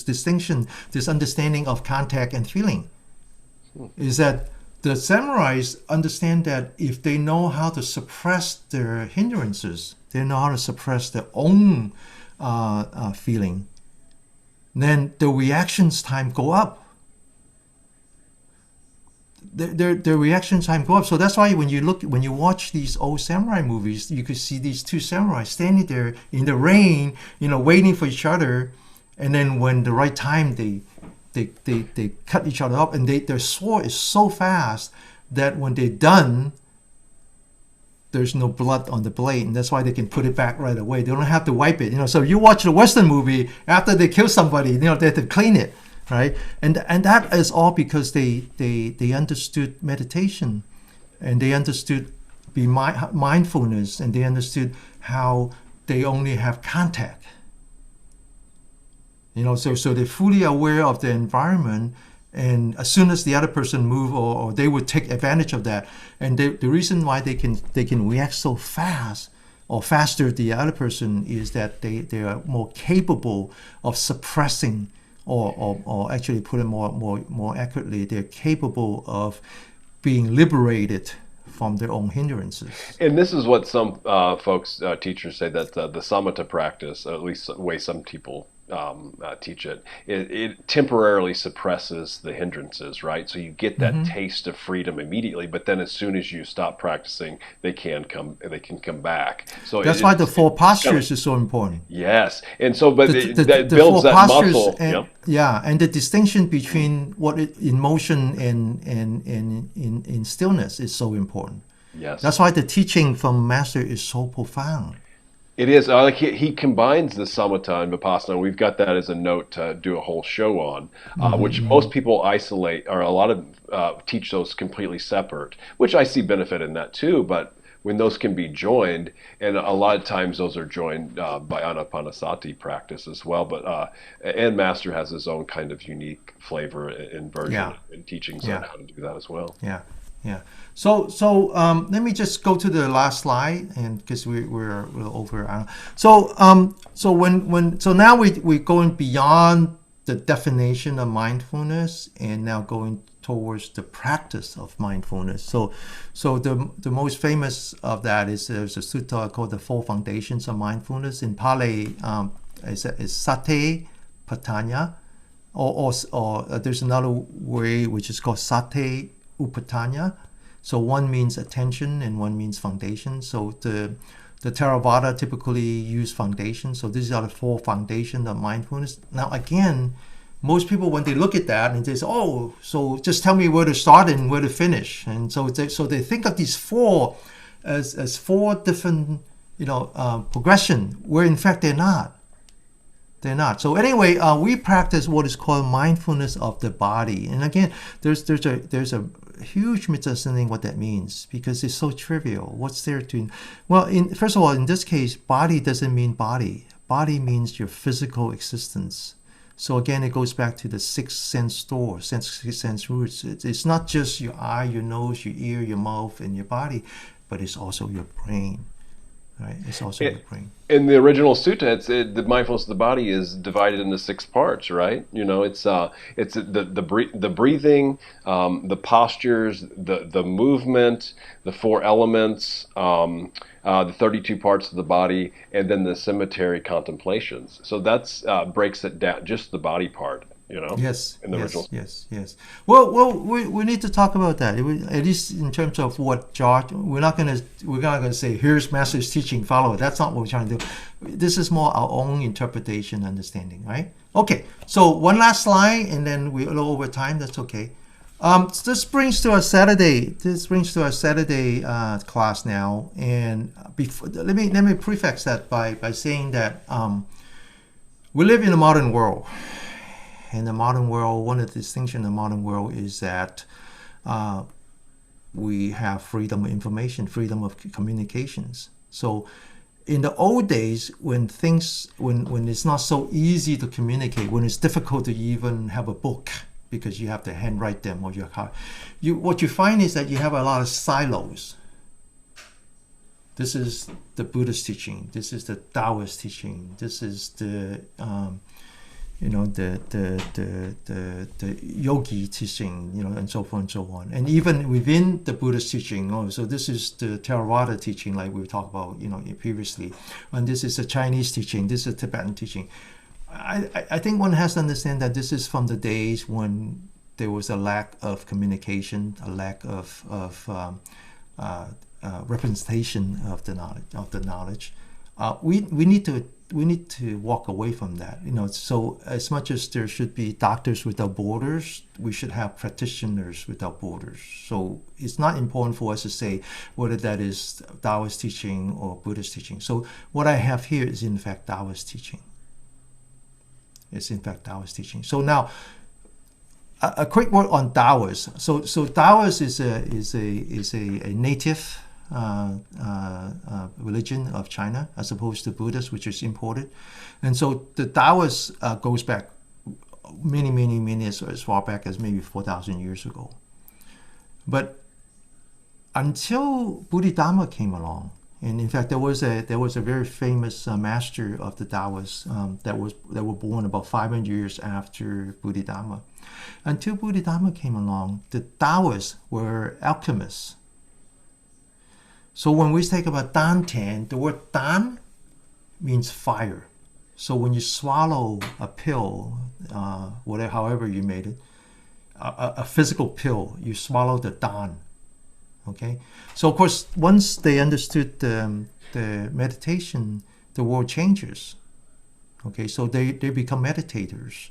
distinction, this understanding of contact and feeling. Is that the samurais understand that if they know how to suppress their hindrances, they know how to suppress their own feeling, then the reactions time go up. The reaction time go up. So that's why when you watch these old samurai movies, you could see these two samurai standing there in the rain, waiting for each other, and then when the right time they cut each other up, and their sword is so fast that when they're done, there's no blood on the blade, and that's why they can put it back right away. They don't have to wipe it. So you watch the Western movie, after they kill somebody, they have to clean it. Right, and that is all because they understood meditation, and they understood mindfulness, and they understood how they only have contact. So they're fully aware of the environment, and as soon as the other person move, or they would take advantage of that. And the reason why they can react so fast or faster the other person is that they are more capable of suppressing. Or actually put it more accurately, they're capable of being liberated from their own hindrances. And this is what some teachers say, that the samatha practice, at least the way some people teach it, it temporarily suppresses the hindrances, right? So you get that taste of freedom immediately, but then as soon as you stop practicing, they can come back. So that's why the four postures is so important. Yes, and so that builds that muscle. And the distinction between in motion and in stillness is so important. Yes, that's why the teaching from Master is so profound. It is. He combines the samatha and vipassana. We've got that as a note to do a whole show on, which most people isolate, or a lot of teach those completely separate, which I see benefit in that too. But when those can be joined, and a lot of times those are joined by anapanasati practice as well. But and Master has his own kind of unique flavor and version and teachings on how to do that as well. Yeah. So let me just go to the last slide, and because we're over. So now we're going beyond the definition of mindfulness, and now going towards the practice of mindfulness. So the most famous of that is there's a sutta called the Four Foundations of Mindfulness. In Pali, is sati patanya, or there's another way which is called sati upatanya. So one means attention and one means foundation. So the Theravada typically use foundation. So these are the four foundations of mindfulness. Now again, most people, when they look at that and they say, "Oh, so just tell me where to start and where to finish," and so they think of these four as four different progression, where in fact they're not. They're not. So anyway, we practice what is called mindfulness of the body. And again, there's a huge misunderstanding what that means, because it's so trivial. What's there to? Well, first of all, in this case, body doesn't mean body. Body means your physical existence. So again, it goes back to the sixth sense roots. It's not just your eye, your nose, your ear, your mouth, and your body, but it's also your brain. Right? It's also your brain. In the original sutta, the mindfulness of the body is divided into 6 parts, right? It's the breathing, the postures, the movement, the 4 elements, the 32 parts of the body, and then the cemetery contemplations. So that's breaks it down, just the body part. Yes. In the original. Yes. Well, we need to talk about that. At least in terms of what George, we're not gonna say here's Master's teaching, follow it. That's not what we're trying to do. This is more our own interpretation, understanding, right? Okay. So one last slide, and then we're a little over time. That's okay. This brings to our Saturday. This brings to our Saturday class now, and before, let me prefix that by saying that we live in a modern world. In the modern world, one of the distinctions in the modern world is that we have freedom of information, freedom of communications. So in the old days, when it's not so easy to communicate, when it's difficult to even have a book because you have to handwrite them, or what you find is that you have a lot of silos. This is the Buddhist teaching. This is the Taoist teaching. This is the the yogi teaching, and so forth and so on. And even within the Buddhist teaching, so this is the Theravada teaching, like we talked about, previously, and this is the Chinese teaching. This is Tibetan teaching. I think one has to understand that this is from the days when there was a lack of communication, a lack of representation of the knowledge. We need to walk away from that. So as much as there should be doctors without borders, we should have practitioners without borders. So it's not important for us to say whether that is Taoist teaching or Buddhist teaching. So what I have here is in fact Taoist teaching. It's in fact Taoist teaching. So now, a quick word on Taoist. So Taoist is a native religion of China, as opposed to Buddhist, which is imported. And so the Taoist goes back many as far back as maybe 4,000 years ago. But until Bodhidharma came along, and in fact there was a very famous master of the Taoists that were born about 500 years after Bodhidharma. Until Bodhidharma came along, the Taoists were alchemists. So when we think about dantian, the word dan means fire. So when you swallow a pill, however you made it, a physical pill, you swallow the dan. Okay, so of course once they understood the meditation, the world changes. Okay, so they become meditators,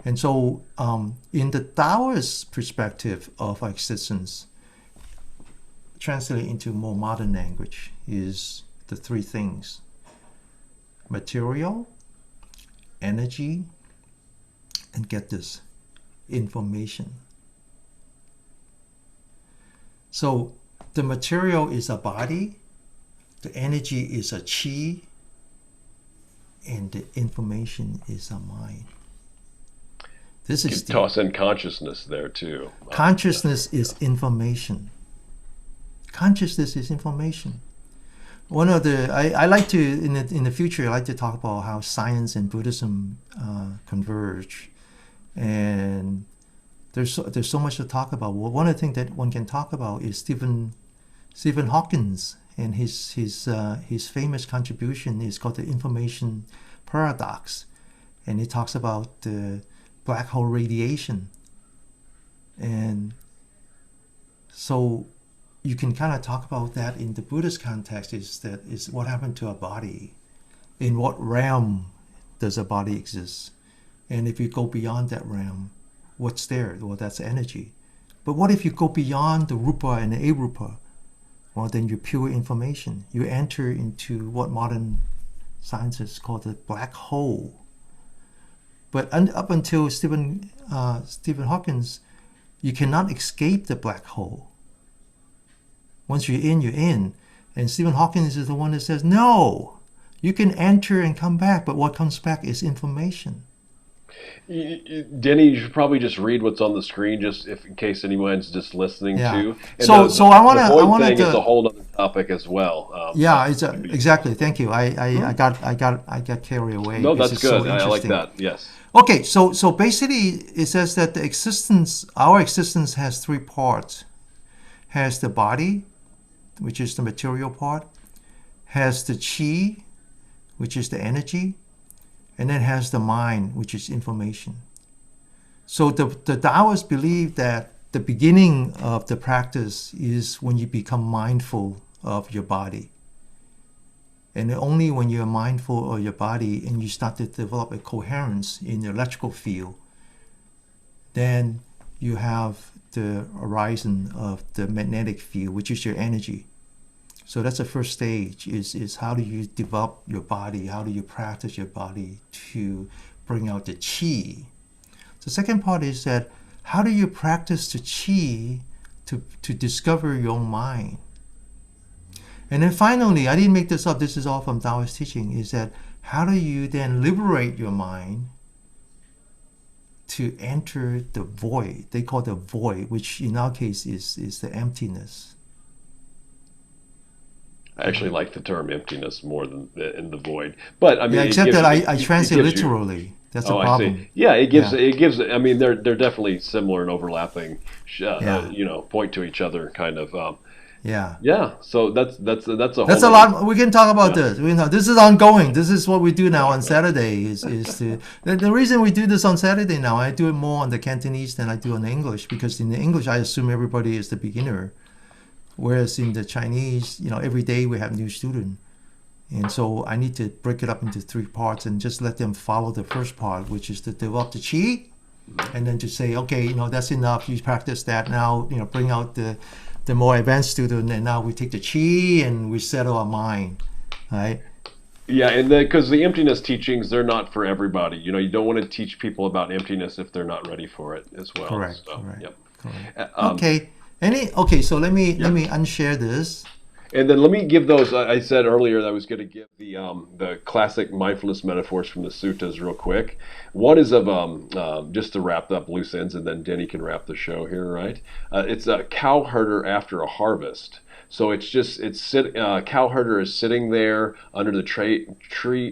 and so in the Taoist perspective of existence, translated into more modern language, is the three things: material, energy, and get this, information. So the material is a body, the energy is a chi, and the information is a mind. This is toss in consciousness there too. Consciousness is information. Consciousness is information. One of the I like to in the future I like to talk about how science and Buddhism converge, and there's so much to talk about. Well, one of the things that one can talk about is Stephen Hawking, and his famous contribution is called the information paradox, and it talks about the black hole radiation. And so you can kind of talk about that in the Buddhist context, is what happened to a body, in what realm does a body exist, and if you go beyond that realm, what's there? Well, that's energy. But what if you go beyond the rupa and the arupa? Well, then you're pure information. You enter into what modern scientists call the black hole. But up until Stephen Hawking, you cannot escape the black hole. Once you're in, you're in. And Stephen Hawking is the one that says, no, you can enter and come back, but what comes back is information. Denny, you should probably just read what's on the screen, just in case anyone's just listening to. And so I want to. It's a whole other topic as well. Exactly. Thank you. I got carried away. No, that's good. So I like that. Yes. Okay. So basically, it says that our existence has three parts. Has the body, which is the material part. Has the chi, which is the energy. And then has the mind, which is information. So the Taoists believe that the beginning of the practice is when you become mindful of your body. And only when you're mindful of your body and you start to develop a coherence in the electrical field, then you have the horizon of the magnetic field, which is your energy. So that's the first stage, is how do you develop your body? How do you practice your body to bring out the chi? The second part is that how do you practice the chi to discover your own mind? And then finally, I didn't make this up, this is all from Taoist teaching, is that how do you then liberate your mind to enter the void? They call it the void, which in our case is the emptiness. I actually like the term emptiness more than in the void. But I mean, Yeah, except that I translate literally. That's the I problem. see. Yeah, it gives. I mean, they're definitely similar and overlapping. Point to each other, kind of. Yeah. Yeah. So that's a whole. That's a lot. We can talk about this. We know this is ongoing. This is what we do now on Saturday. Is the reason we do this on Saturday now? I do it more on the Cantonese than I do on the English, because in the English I assume everybody is the beginner, whereas in the Chinese, every day we have new student, and so I need to break it up into 3 parts and just let them follow the first part, which is to develop the chi, and then to say, okay, that's enough. You practice that now. Bring out the more advanced student, and now we take the chi and we settle our mind, right? Yeah, and because the emptiness teachings, they're not for everybody. You don't want to teach people about emptiness if they're not ready for it as well. Correct. So, Correct. Yep. Correct. Okay. So let me unshare this. And then let me give those. I said earlier that I was going to give the classic mindfulness metaphors from the suttas real quick. One is of just to wrap up loose ends, and then Denny can wrap the show here, right? It's a cow herder after a harvest. So cow herder is sitting there under the tree,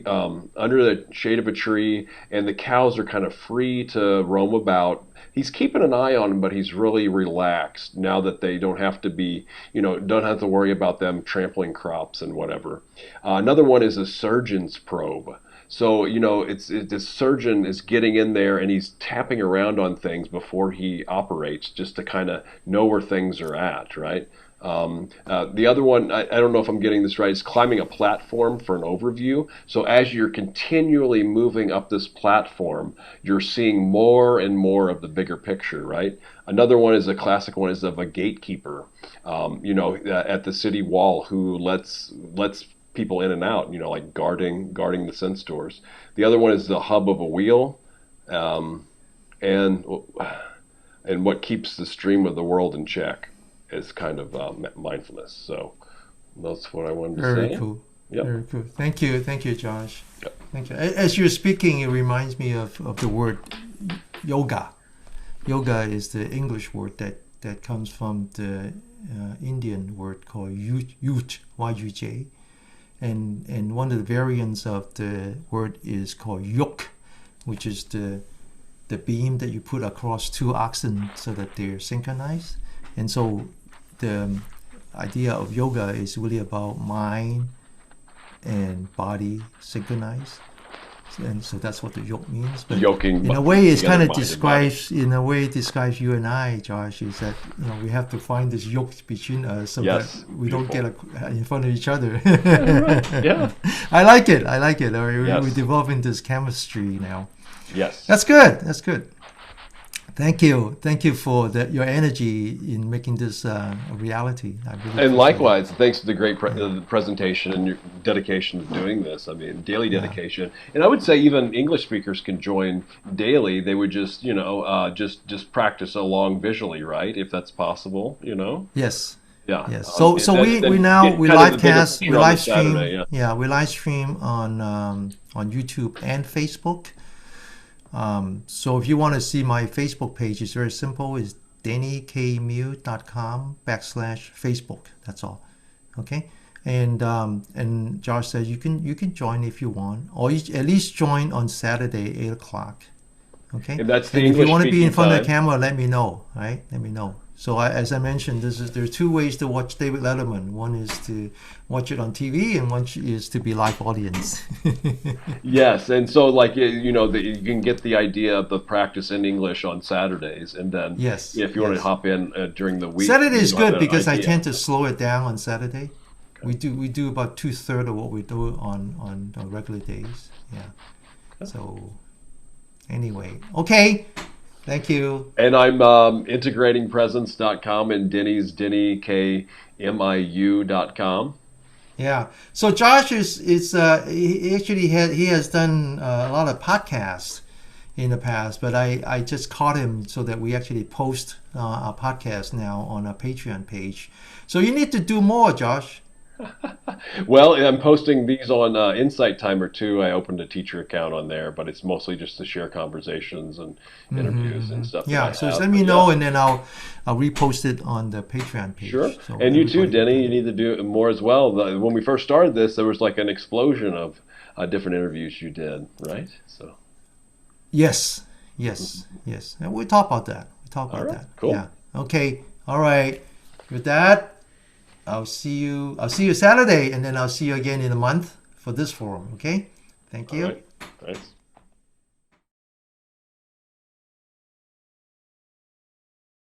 under the shade of a tree, and the cows are kind of free to roam about. He's keeping an eye on them, but he's really relaxed now that they don't have to be, don't have to worry about them trampling crops and whatever. Another one is a surgeon's probe. So, the surgeon is getting in there and he's tapping around on things before he operates, just to kind of know where things are at, right? The other one, I don't know if I'm getting this right, is climbing a platform for an overview. So as you're continually moving up this platform, you're seeing more and more of the bigger picture, right? Another one is a classic one is of a gatekeeper, at the city wall, who lets people in and out, like guarding the sense doors. The other one is the hub of a wheel, and what keeps the stream of the world in check is kind of mindfulness. So that's what I wanted to say. Very cool. Yep. Very cool. Thank you, Josh. Yep. Thank you. As you're speaking, it reminds me of the word yoga. Yoga is the English word that comes from the Indian word called yuj, Y-U-J. And one of the variants of the word is called yuk, which is the beam that you put across 2 oxen so that they're synchronized. And so the idea of yoga is really about mind and body synchronized. And so that's what the yoke means. But Yoking in a way, it kind of describes you and I, Josh, is that we have to find this yoke between us so that we don't get in front of each other. Right. Yeah. I like it. We're developing this chemistry now. Yes. That's good. Thank you for your energy in making this a reality. I really and likewise, thanks to the great presentation and your dedication to doing this. I mean, daily dedication. And I would say even English speakers can join daily. They would just, just practice along visually, right? If that's possible, Yes. Yeah. Yes. So we live cast, we live stream. We live stream on YouTube and Facebook. So if you want to see my Facebook page, it's very simple. It's dennykmew.com/Facebook. That's all. Okay. And Josh said you can join if you want, or at least join on Saturday 8:00. Okay. And that's the and English if you want to be in front time. of the camera, let me know. Right? Let me know. So as I mentioned, there are 2 ways to watch David Letterman. One is to watch it on TV, and one is to be live audience. Yes, and so you can get the idea of the practice in English on Saturdays, and then if you want to hop in during the week. Saturday is good because I tend to slow it down on Saturday. Okay. We do about 2/3 of what we do on regular days. Yeah. So anyway, okay. Thank you. And I'm integratingpresence.com and Denny's Denny KMIU.com. Yeah. So Josh is he actually he has done a lot of podcasts in the past, but I just caught him so that we actually post our podcast now on our Patreon page. So you need to do more, Josh. Well, I'm posting these on Insight Timer too. I opened a teacher account on there, but it's mostly just to share conversations and interviews and stuff that I Yeah. So just have. let me But know, yeah, and then I'll repost it on the Patreon page. sure. So And you too, everybody can Denny. get You it. need to do more as well. When we first started this, there was like an explosion of different interviews you did, right? So, Yes. Yes. Yes. And we'll talk about that. We'll talk all about right, that. cool. Yeah. Okay. All right. With that. I'll see you Saturday, and then I'll see you again in a month for this forum. Okay? Thank All you. right. Thanks.